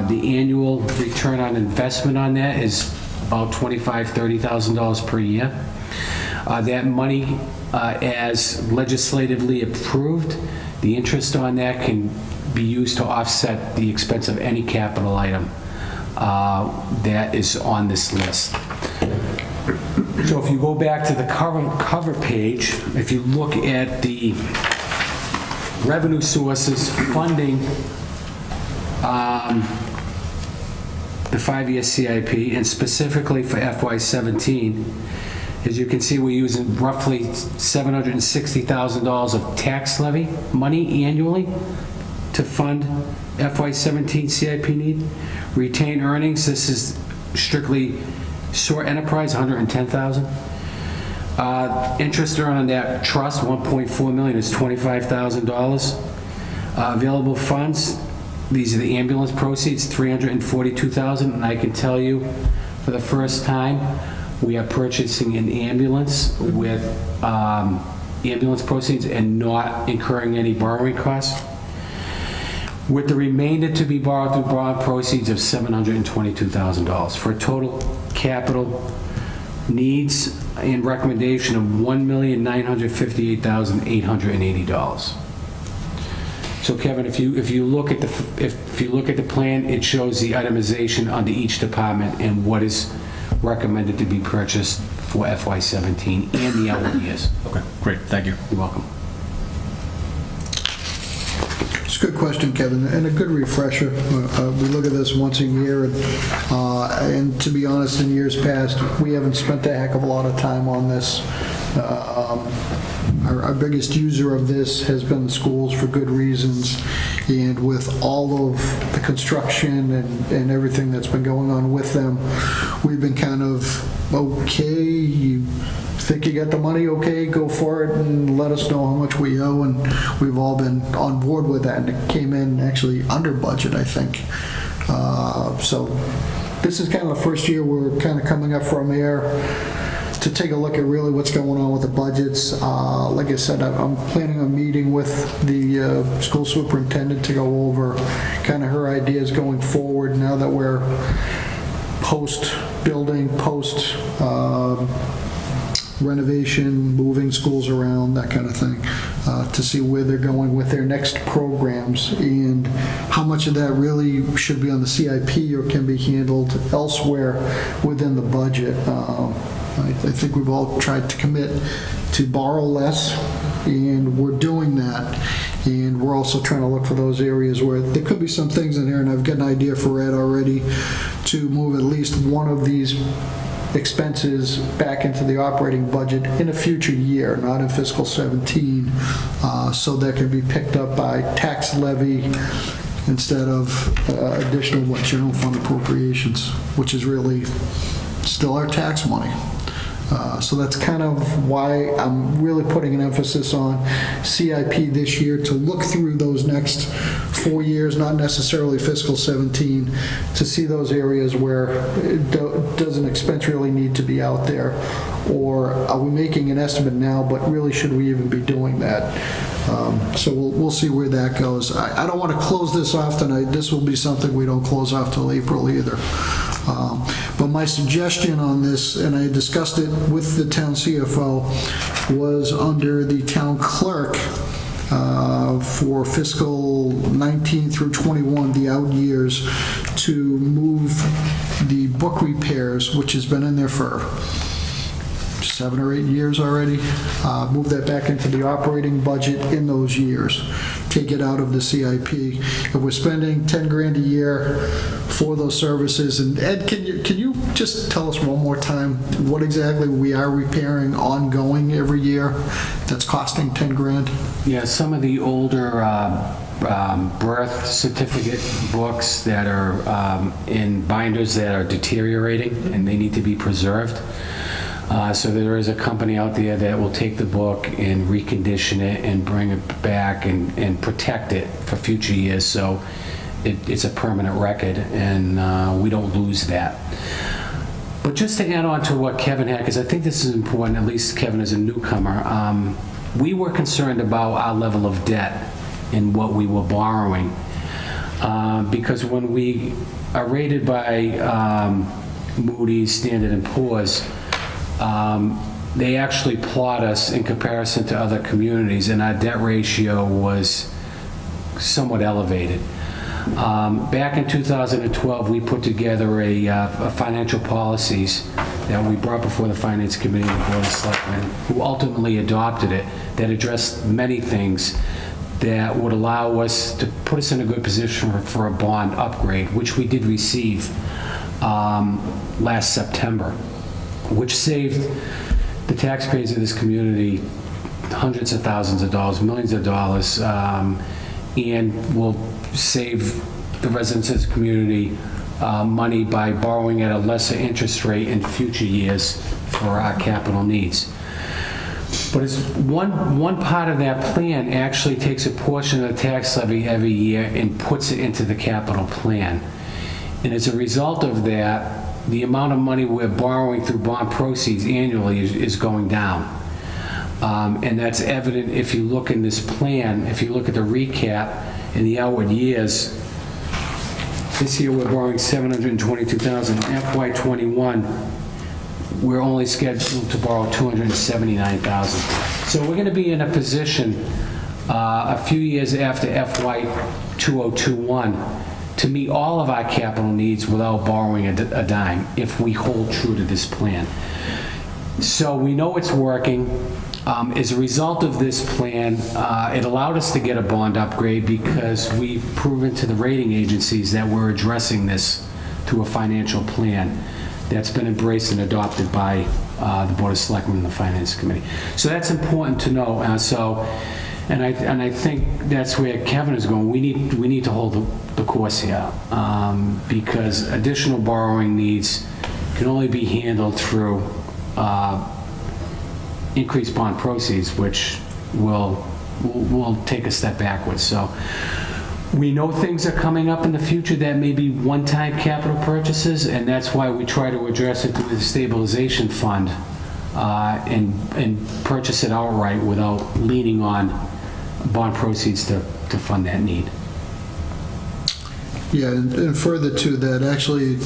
The annual return on investment on that is about $25,000, $30,000 per year. That money, as legislatively approved, the interest on that can be used to offset the expense of any capital item that is on this list. So if you go back to the cover page, if you look at the revenue sources funding the 5-year CIP, and specifically for FY17, as you can see, we're using roughly $760,000 of tax levy money annually to fund FY17 CIP need. Retained earnings, this is strictly SOAR Enterprise, $110,000. Interest earned on that trust, $1.4 million, is $25,000. Available funds, these are the ambulance proceeds, $342,000, and I can tell you for the first time, we are purchasing an ambulance with ambulance proceeds and not incurring any borrowing costs, with the remainder to be borrowed through bond proceeds of $722,000 for a total capital needs and recommendation of $1,958,880. So Kevin, if you look at the plan, it shows the itemization under each department and what is recommended to be purchased for FY17 and the out years. Okay, great, thank you. You're welcome. It's a good question, Kevin, and a good refresher. We look at this once a year, and to be honest, in years past, we haven't spent a heck of a lot of time on this. Our biggest user of this has been the schools for good reasons, and with all of the construction and everything that's been going on with them, we've been kind of, okay, you think you got the money, okay, go for it and let us know how much we owe, and we've all been on board with that, and it came in actually under budget, I think. So this is kind of the first year we're kind of coming up from air to take a look at really what's going on with the budgets. Like I said, I'm planning on meeting with the school superintendent to go over kind of her ideas going forward now that we're post-building, post-renovation, moving schools around, that kind of thing, to see where they're going with their next programs and how much of that really should be on the CIP or can be handled elsewhere within the budget. I think we've all tried to commit to borrow less, and we're doing that. And we're also trying to look for those areas where there could be some things in there, and I've got an idea for Ed already to move at least one of these expenses back into the operating budget in a future year, not in fiscal 17, so that can be picked up by tax levy instead of additional general fund appropriations, which is really still our tax money. So that's kind of why I'm really putting an emphasis on CIP this year, to look through those next 4 years, not necessarily fiscal 17, to see those areas where does an expense really need to be out there, or are we making an estimate now, but really should we even be doing that? So we'll see where that goes. I don't want to close this off tonight. This will be something we don't close off till April either. But my suggestion on this, and I discussed it with the town CFO, was under the town clerk for fiscal 19 through 21, the out years, to move the book repairs, which has been in there for 7 or 8 years already, move that back into the operating budget in those years. Take it out of the CIP. If we're spending 10 grand a year for those services, and Ed, can you just tell us one more time what exactly we are repairing ongoing every year that's costing 10 grand? Yeah, some of the older birth certificate books that are in binders that are deteriorating and they need to be preserved. So there is a company out there that will take the book and recondition it and bring it back and protect it for future years. So it's a permanent record, and we don't lose that. But just to add on to what Kevin had, because I think this is important, at least Kevin is a newcomer, we were concerned about our level of debt and what we were borrowing. Because when we are rated by Moody's, Standard & Poor's, they actually plot us in comparison to other communities, and our debt ratio was somewhat elevated. Back in 2012, we put together a financial policies that we brought before the Finance Committee and the Board of Selectmen, who ultimately adopted it, that addressed many things that would allow us to put us in a good position for a bond upgrade, which we did receive last September, which saved the taxpayers of this community hundreds of thousands of dollars, millions of dollars, and will save the residents of this community money by borrowing at a lesser interest rate in future years for our capital needs. But it's one part of that plan actually takes a portion of the tax levy every year and puts it into the capital plan. And as a result of that, the amount of money we're borrowing through bond proceeds annually is going down. And that's evident if you look in this plan, if you look at the recap in the outward years. This year we're borrowing $722,000. In FY21, we're only scheduled to borrow $279,000. So we're going to be in a position a few years after FY 2021 to meet all of our capital needs without borrowing a dime if we hold true to this plan. So we know it's working. As a result of this plan, it allowed us to get a bond upgrade because we've proven to the rating agencies that we're addressing this through a financial plan that's been embraced and adopted by the Board of Selectmen and the Finance Committee. So that's important to know. And I think that's where Kevin is going. We need to hold the course here because additional borrowing needs can only be handled through increased bond proceeds, which will take a step backwards. So we know things are coming up in the future that may be one-time capital purchases, and that's why we try to address it through the stabilization fund and purchase it outright without leaning on bond proceeds to fund that need. Yeah, and further to that, actually,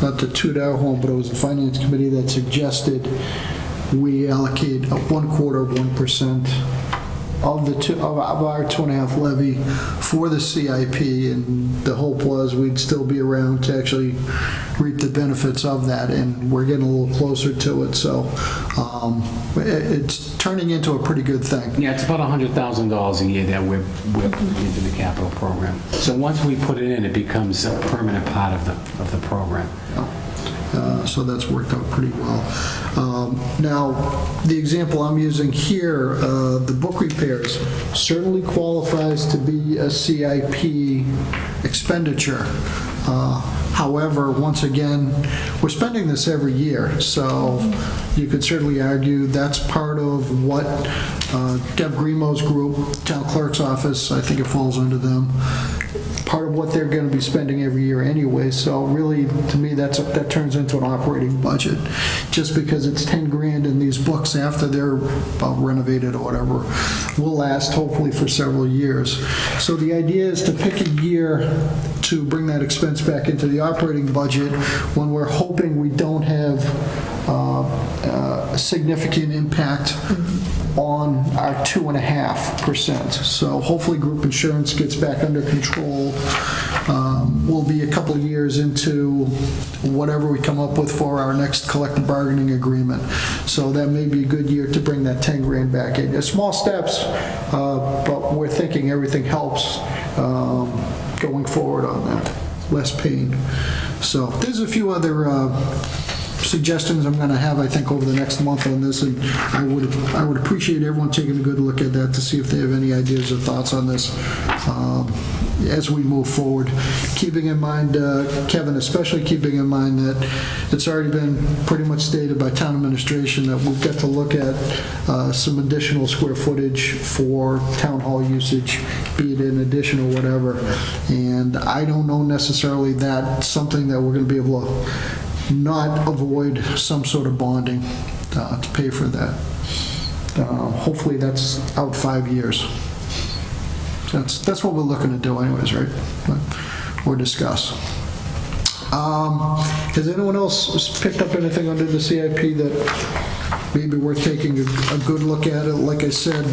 not to toot our horn, but it was the Finance Committee that suggested we allocate 1% of our 2.5 levy for the CIP, and the hope was we'd still be around to actually reap the benefits of that, and we're getting a little closer to it, so it's turning into a pretty good thing. Yeah, it's about $100,000 a year that we're putting into the capital program. So once we put it in, it becomes a permanent part of the program. So that's worked out pretty well. Now, the example I'm using here, the book repairs, certainly qualifies to be a CIP expenditure. However, once again, we're spending this every year, so you could certainly argue that's part of what Deb Grimo's group, Town Clerk's Office, I think it falls under them, part of what they're going to be spending every year anyway. So really, to me, that turns into an operating budget. Just because it's 10 grand in these books after they're renovated or whatever, will last hopefully for several years. So the idea is to pick a year to to bring that expense back into the operating budget when we're hoping we don't have a significant impact on our 2.5%. So hopefully group insurance gets back under control. We'll be a couple of years into whatever we come up with for our next collective bargaining agreement. So that may be a good year to bring that 10 grand back in. They're small steps, but we're thinking everything helps going forward on that. Less pain. So there's a few other suggestions I'm going to have, I think, over the next month on this, and I would appreciate everyone taking a good look at that to see if they have any ideas or thoughts on this as we move forward. Keeping in mind, Kevin, especially keeping in mind that it's already been pretty much stated by town administration that we've got to look at some additional square footage for town hall usage, be it in addition or whatever, and I don't know necessarily that's something that we're going to be able to not avoid some sort of bonding to pay for that. Hopefully that's out 5 years. That's what we're looking to do anyways, right? Or discuss. Has anyone else picked up anything under the CIP that maybe worth taking a good look at it? Like I said,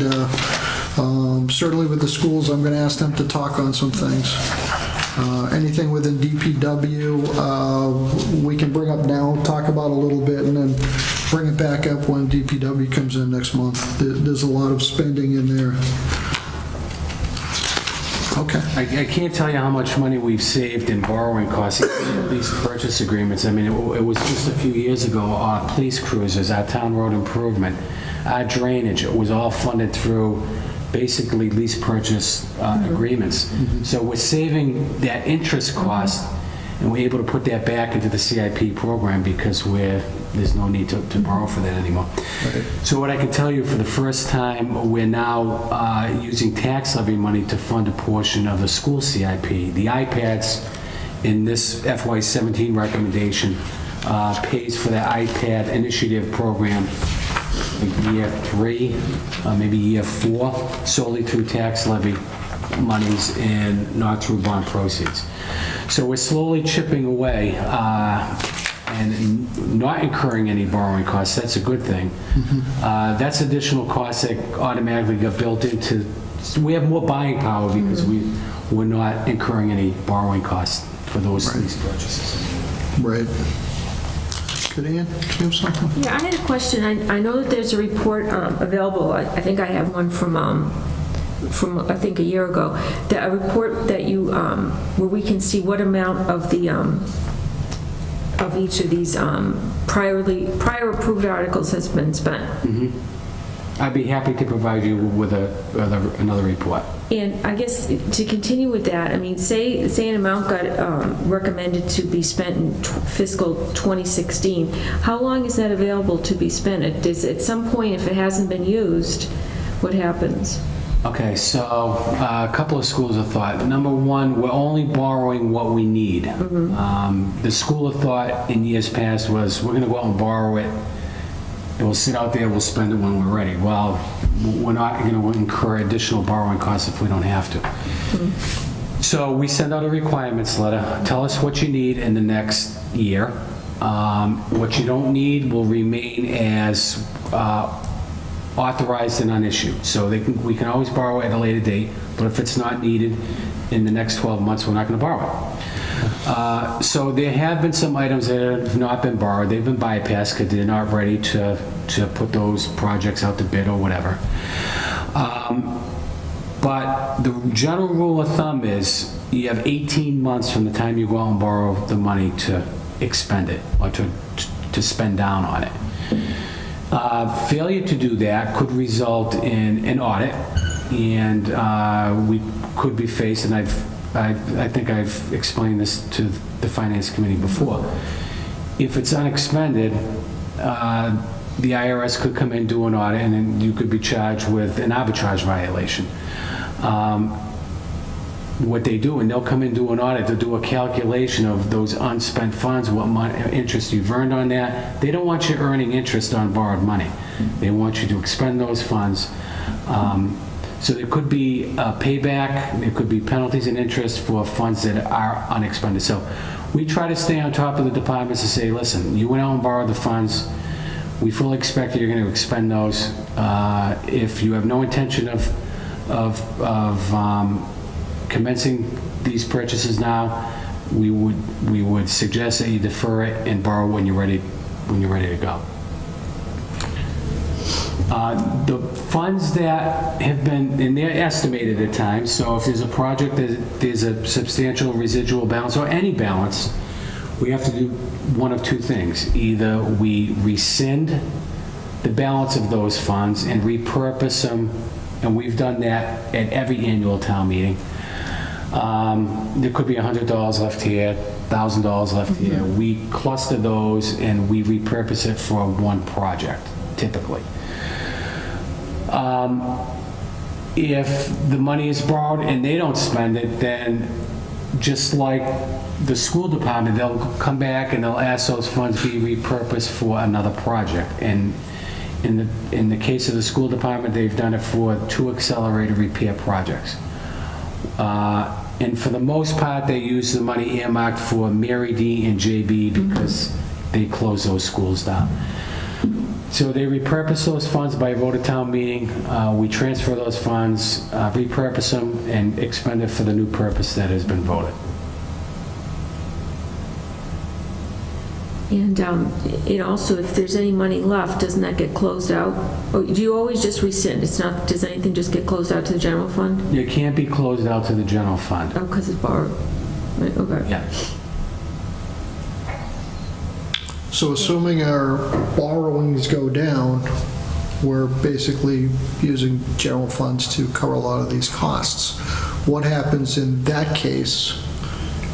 certainly with the schools, I'm going to ask them to talk on some things. Anything within DPW, we can bring up now, talk about a little bit, and then bring it back up when DPW comes in next month. There's a lot of spending in there. Okay. I can't tell you how much money we've saved in borrowing costs, these purchase agreements. I mean, it was just a few years ago, our police cruisers, our town road improvement, our drainage, it was all funded through basically lease purchase agreements. So we're saving that interest cost, and we're able to put that back into the CIP program because there's no need to borrow for that anymore. Right. So what I can tell you, for the first time, we're now using tax levy money to fund a portion of the school CIP. The iPads in this FY17 recommendation pays for the iPad initiative program year 3, maybe year 4, solely through tax levy monies and not through bond proceeds. So we're slowly chipping away and not incurring any borrowing costs. That's a good thing. That's additional costs that automatically got built into. We have more buying power because we're not incurring any borrowing costs for those lease purchases. Right. Good, Ian? Do you have something? Yeah, I had a question. I know that there's a report available. I think I have one from I think a year ago. A report that you where we can see what amount of the of each of these prior approved articles has been spent. I'd be happy to provide you with another report. And I guess to continue with that, I mean, say an amount got recommended to be spent in fiscal 2016. How long is that available to be spent? At some point, if it hasn't been used, what happens? Okay, so a couple of schools of thought. Number one, we're only borrowing what we need. The school of thought in years past was we're going to go out and borrow it. It will sit out there, we'll spend it when we're ready. Well, we're not going to incur additional borrowing costs if we don't have to. So we send out a requirements letter. Tell us what you need in the next year. What you don't need will remain as authorized and unissued. So we can always borrow at a later date, but if it's not needed in the next 12 months, we're not going to borrow it. So there have been some items that have not been borrowed. They've been bypassed because they're not ready to put those projects out to bid or whatever. But the general rule of thumb is you have 18 months from the time you go out and borrow the money to expend it or to spend down on it. Failure to do that could result in an audit, and we could be faced, and I think I've explained this to the Finance Committee before. If it's unexpended, the IRS could come in, do an audit, and then you could be charged with an arbitrage violation. What they do, and they'll come in, do an audit, they'll do a calculation of those unspent funds, what interest you've earned on that. They don't want you earning interest on borrowed money. They want you to expend those funds. So there could be a payback, there could be penalties and interest for funds that are unexpended. So we try to stay on top of the departments to say, listen, you went out and borrowed the funds. We fully expect that you're going to expend those. If you have no intention of commencing these purchases now, we would suggest that you defer it and borrow when you're ready to go. The funds that have been, and they're estimated at times, so if there's a project that there's a substantial residual balance or any balance, we have to do one of two things. Either we rescind the balance of those funds and repurpose them, and we've done that at every annual town meeting. There could be $100 left here, $1,000 left here. We cluster those and we repurpose it for one project, typically. If the money is borrowed and they don't spend it, then just like the school department, they'll come back and they'll ask those funds be repurposed for another project. And in the case of the school department, they've done it for 2 accelerated repair projects. And for the most part, they use the money earmarked for Mary D and JB because they close those schools down. So they repurpose those funds by vote at town meeting. We transfer those funds, repurpose them, and expend it for the new purpose that has been voted. And also, if there's any money left, doesn't that get closed out? Or do you always just rescind? It's not, does anything just get closed out to the general fund? It can't be closed out to the general fund. Oh, because it's borrowed. Right, okay. Yeah. So assuming our borrowings go down, we're basically using general funds to cover a lot of these costs. What happens in that case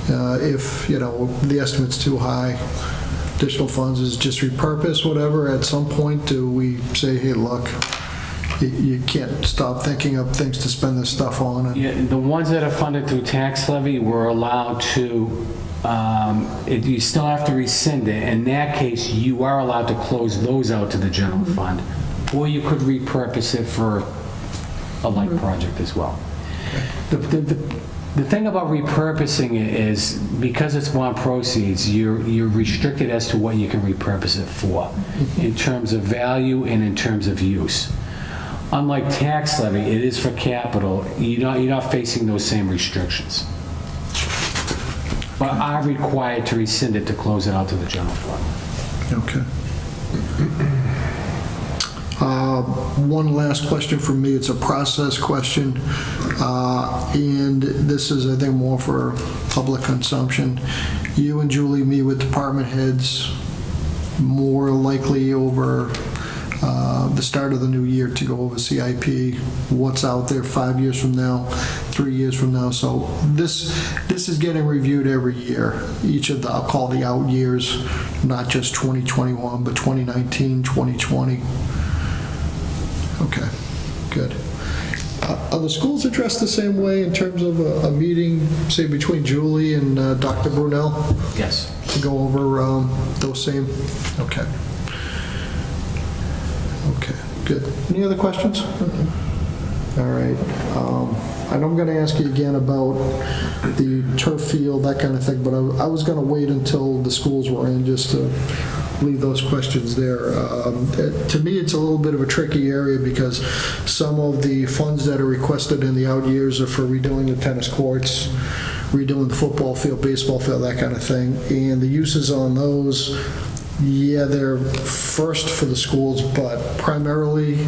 if, the estimate's too high? Additional funds is just repurpose, whatever. At some point, do we say, hey, look, you can't stop thinking of things to spend this stuff on? Yeah, the ones that are funded through tax levy, we're allowed to, you still have to rescind it. In that case, you are allowed to close those out to the general fund, or you could repurpose it for a like project as well. The thing about repurposing it is because it's bond proceeds, you're restricted as to what you can repurpose it for in terms of value and in terms of use. Unlike tax levy, it is for capital. You're not facing those same restrictions, but are required to rescind it to close it out to the general fund. Okay. One last question from me. It's a process question, and this is, I think, more for public consumption. You and Julie meet with department heads more likely over the start of the new year to go over CIP, what's out there 5 years from now, 3 years from now. So this is getting reviewed every year. Each of the, I'll call the out years, not just 2021, but 2019, 2020. Okay, good. Are the schools addressed the same way in terms of a meeting, say, between Julie and Dr. Brunel? Yes. To go over those same? Okay. Okay, good. Any other questions? All right. I know I'm going to ask you again about the turf field, that kind of thing, but I was going to wait until the schools were in just to leave those questions there. To me, it's a little bit of a tricky area because some of the funds that are requested in the out years are for redoing the tennis courts, redoing the football field, baseball field, that kind of thing. And the uses on those, yeah, they're first for the schools, but primarily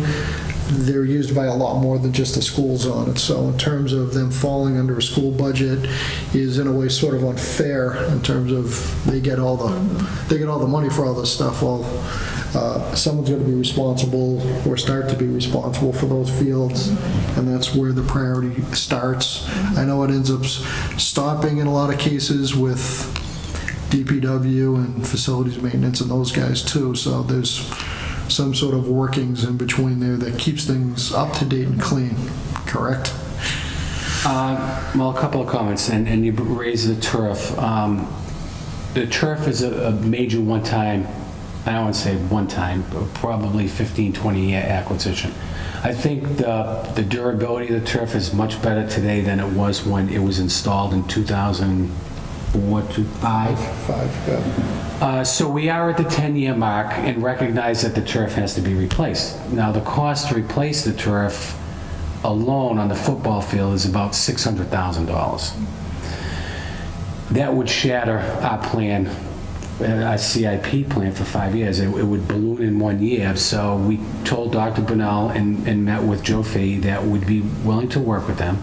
they're used by a lot more than just the schools on it. So in terms of them falling under a school budget is in a way sort of unfair in terms of they get all the money for all this stuff. Well, someone's going to be responsible or start to be responsible for those fields, and that's where the priority starts. I know it ends up stopping in a lot of cases with DPW and facilities maintenance and those guys too. So there's some sort of workings in between there that keeps things up to date and clean, correct? Well, a couple of comments, and you raised the turf. The turf is a major one-time, I don't want to say one-time, but probably 15, 20-year acquisition. I think the durability of the turf is much better today than it was when it was installed in 2004, 2005. So we are at the 10-year mark and recognize that the turf has to be replaced. Now, the cost to replace the turf alone on the football field is about $600,000. That would shatter our plan, our CIP plan for 5 years. It would balloon in 1 year. So we told Dr. Bunnell and met with Joe Fahey that we'd be willing to work with them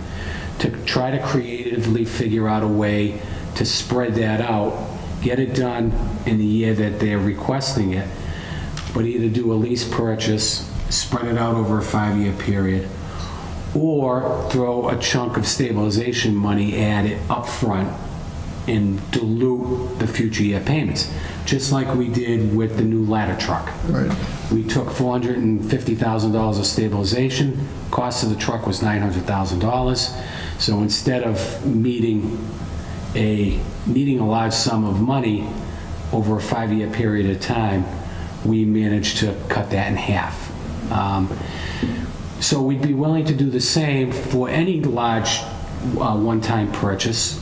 to try to creatively figure out a way to spread that out, get it done in the year that they're requesting it, but either do a lease purchase, spread it out over a 5-year period, or throw a chunk of stabilization money at it up front and dilute the future year payments, just like we did with the new ladder truck. Right. We took $450,000 of stabilization, cost of the truck was $900,000. So instead of needing a large sum of money over a 5-year period of time, we managed to cut that in half. So we'd be willing to do the same for any large one-time purchase,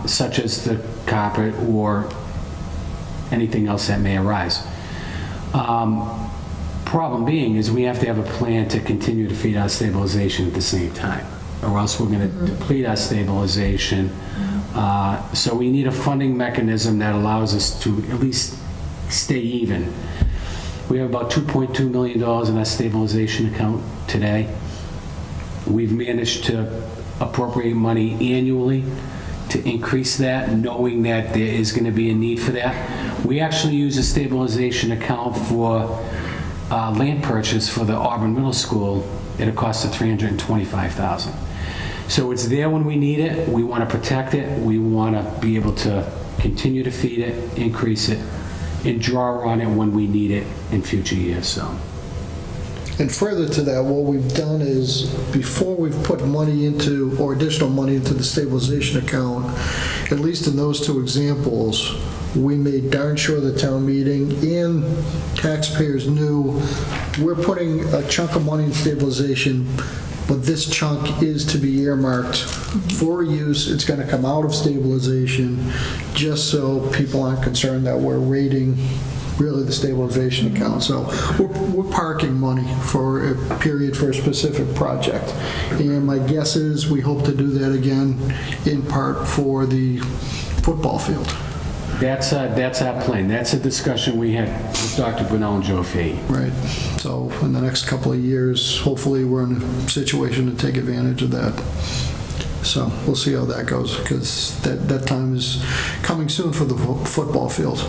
such as the carpet or anything else that may arise. Problem being is we have to have a plan to continue to feed our stabilization at the same time, or else we're going to deplete our stabilization. So we need a funding mechanism that allows us to at least stay even. We have about $2.2 million in our stabilization account today. We've managed to appropriate money annually to increase that, knowing that there is going to be a need for that. We actually use a stabilization account for land purchase for the Auburn Middle School at a cost of $325,000. So it's there when we need it. We want to protect it. We want to be able to continue to feed it, increase it, and draw on it when we need it in future years. So. And further to that, what we've done is, before we've put money into, or additional money into the stabilization account, at least in those two examples, we made darn sure the town meeting and taxpayers knew we're putting a chunk of money in stabilization, but this chunk is to be earmarked for use. It's going to come out of stabilization, just so people aren't concerned that we're raiding really the stabilization account. So we're parking money for a period for a specific project. And my guess is we hope to do that again in part for the football field. That's our plan. That's a discussion we had with Dr. Bunnell and Joe Fahey. Right. So in the next couple of years, hopefully we're in a situation to take advantage of that. So we'll see how that goes, because that time is coming soon for the football field.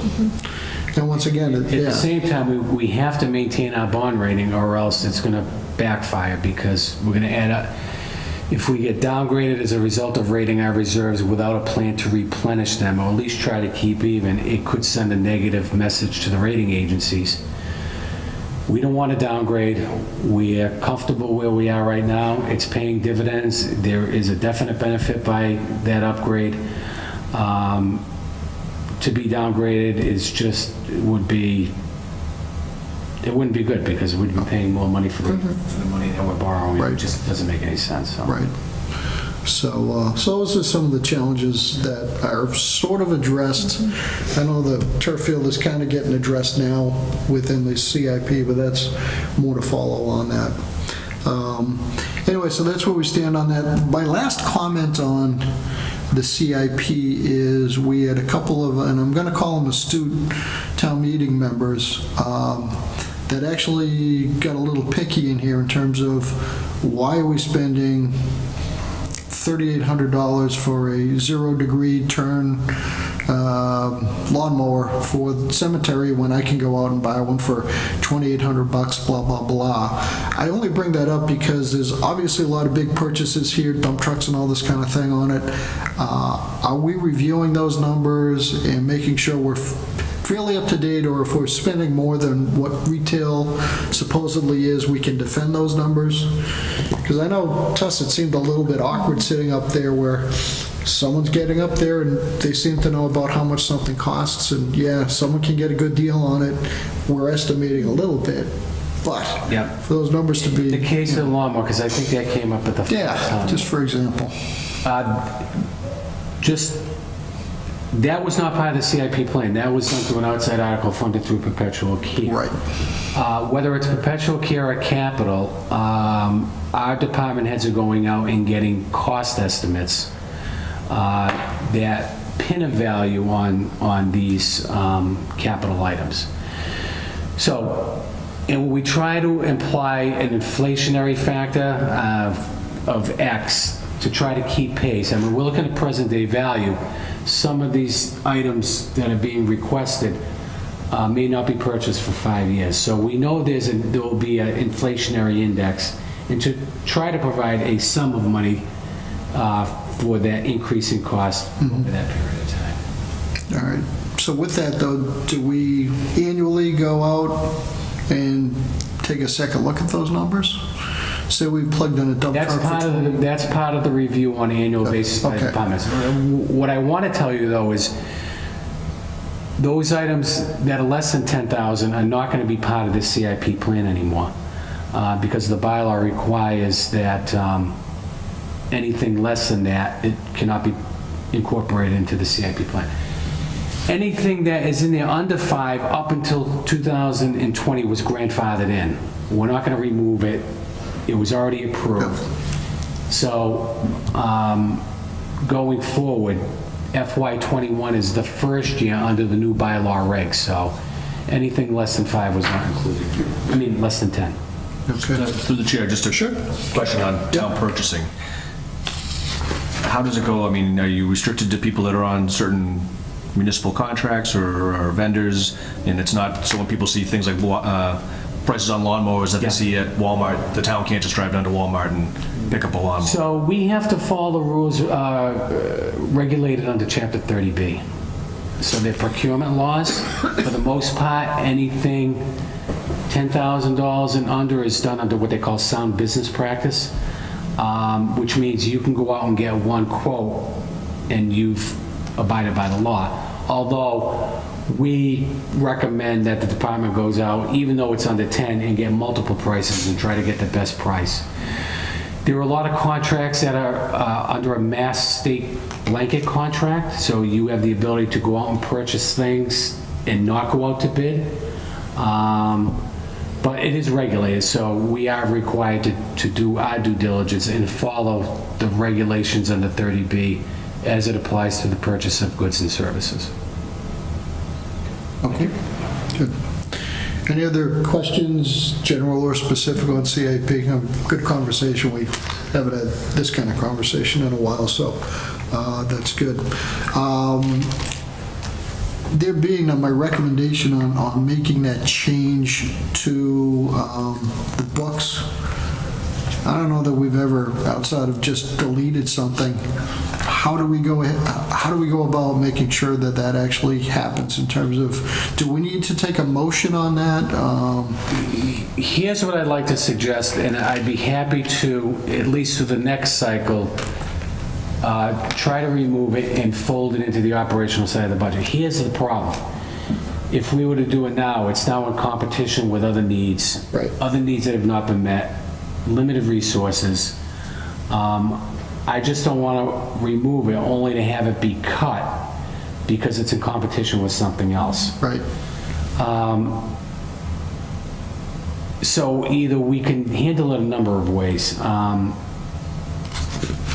And once again, At the same time, we have to maintain our bond rating, or else it's going to backfire, because we're going to add up. If we get downgraded as a result of rating our reserves without a plan to replenish them, or at least try to keep even, it could send a negative message to the rating agencies. We don't want to downgrade. We are comfortable where we are right now. It's paying dividends. There is a definite benefit by that upgrade. To be downgraded is just, it wouldn't be good, because we'd be paying more money for the money that we're borrowing. Right. It just doesn't make any sense. So. Right. So those are some of the challenges that are sort of addressed. I know the turf field is kind of getting addressed now within the CIP, but that's more to follow on that. Anyway, so that's where we stand on that. My last comment on the CIP is we had a couple of, and I'm going to call them astute town meeting members, that actually got a little picky in here in terms of why are we spending $3,800 for a 0-degree turn lawnmower for the cemetery when I can go out and buy one for $2,800, blah, blah, blah. I only bring that up because there's obviously a lot of big purchases here, dump trucks and all this kind of thing on it. Are we reviewing those numbers and making sure we're fairly up to date, or if we're spending more than what retail supposedly is, we can defend those numbers? Because I know, Tuss, it seemed a little bit awkward sitting up there where someone's getting up there and they seem to know about how much something costs, and yeah, someone can get a good deal on it. We're estimating a little bit, but Yep. for those numbers to The be, case of the lawnmower, because I think that came up at the first yeah, time. just for example. Just, that was not part of the CIP plan. That was done through an outside article funded through perpetual care. Right. Whether it's perpetual care or capital, our department heads are going out and getting cost estimates that pin a value on these capital items. So, and we try to imply an inflationary factor of X to try to keep pace. I mean, we're looking at present day value. Some of these items that are being requested may not be purchased for 5 years. So we know there will be an inflationary index, and to try to provide a sum of money for that increase in cost over that period of time. All right. So with that, though, do we annually go out and take a second look at those numbers? Say we've plugged in a dump truck for That's part of the review on an annual basis by Okay. departments. What I want to tell you, though, is those items that are less than 10,000 are not going to be part of this CIP plan anymore, because the bylaw requires that anything less than that, it cannot be incorporated into the CIP plan. Anything that is in there under 5 up until 2020 was grandfathered in. We're not going to remove it. It was already approved. So going forward, FY21 is the first year under the new bylaw regs. So anything less than 5 was not included. I mean, less than 10. Okay. Through the chair, just a question on town purchasing. How does it go? I mean, are you restricted to people that are on certain municipal contracts or vendors? And it's not, so when people see things like prices on lawnmowers that they see at Walmart, the town can't just drive down to Walmart and pick up a lawnmower? So we have to follow the rules regulated under Chapter 30B. So they're procurement laws. For the most part, anything $10,000 and under is done under what they call sound business practice, which means you can go out and get one quote and you've abided by the law. Although we recommend that the department goes out, even though it's under 10, and get multiple prices and try to get the best price. There are a lot of contracts that are under a mass state blanket contract, so you have the ability to go out and purchase things and not go out to bid. But it is regulated, so we are required to do our due diligence and follow the regulations under 30B as it applies to the purchase of goods and services. Okay, good. Any other questions, general or specific on CIP? Good conversation. We haven't had this kind of conversation in a while, so that's good. There being my recommendation on making that change to the books, I don't know that we've ever, outside of just deleted something, how do we go about making sure that that actually happens in terms of, do we need to take a motion on that? Here's what I'd like to suggest, and I'd be happy to, at least through the next cycle, try to remove it and fold it into the operational side of the budget. Here's the problem. If we were to do it now, it's now in competition with other needs. Right. Other needs that have not been met, limited resources. I just don't want to remove it only to have it be cut because it's in competition with something else. Right. So either we can handle it a number of ways.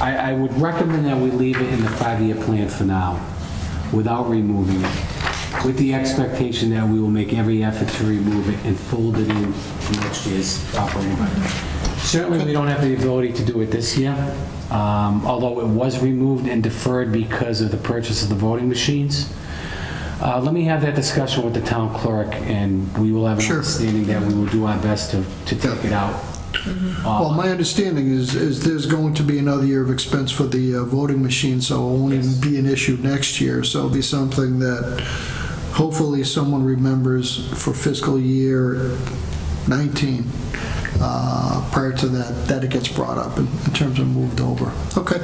I would recommend that we leave it in the 5-year plan for now without removing it, with the expectation that we will make every effort to remove it and fold it in next year's operating budget. Certainly, we don't have the ability to do it this year, although it was removed and deferred because of the purchase of the voting machines. Let me have that discussion with the town clerk, and we will have an understanding that we will do our best to take it out. Well, my understanding is there's going to be another year of expense for the voting machine, so it won't even be an issue next year. So it'll be something that hopefully someone remembers for fiscal year 19. prior to that it gets brought up in terms of moved over. Okay.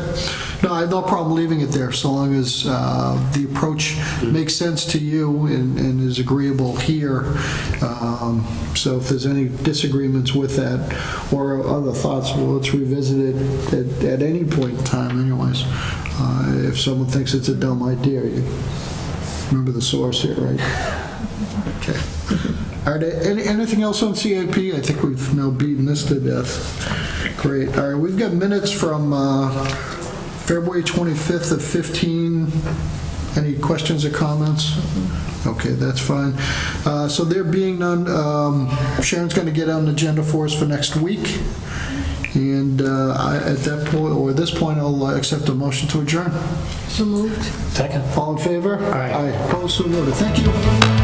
No, I have no problem leaving it there, so long as the approach makes sense to you and is agreeable here. So if there's any disagreements with that or other thoughts, well, let's revisit it at any point in time anyways. If someone thinks it's a dumb idea, you remember the source here, right? Okay. All right, anything else on CIP? I think we've now beaten this to death. Great. All right, we've got minutes from February 25th of 15. Any questions or comments? Okay, that's fine. So there being none, Sharon's going to get on the agenda for us for next week. And at that point, or at this point, I'll accept a motion to adjourn. So moved. Second. All in favor? Aye. Opposed, so voted. Thank you.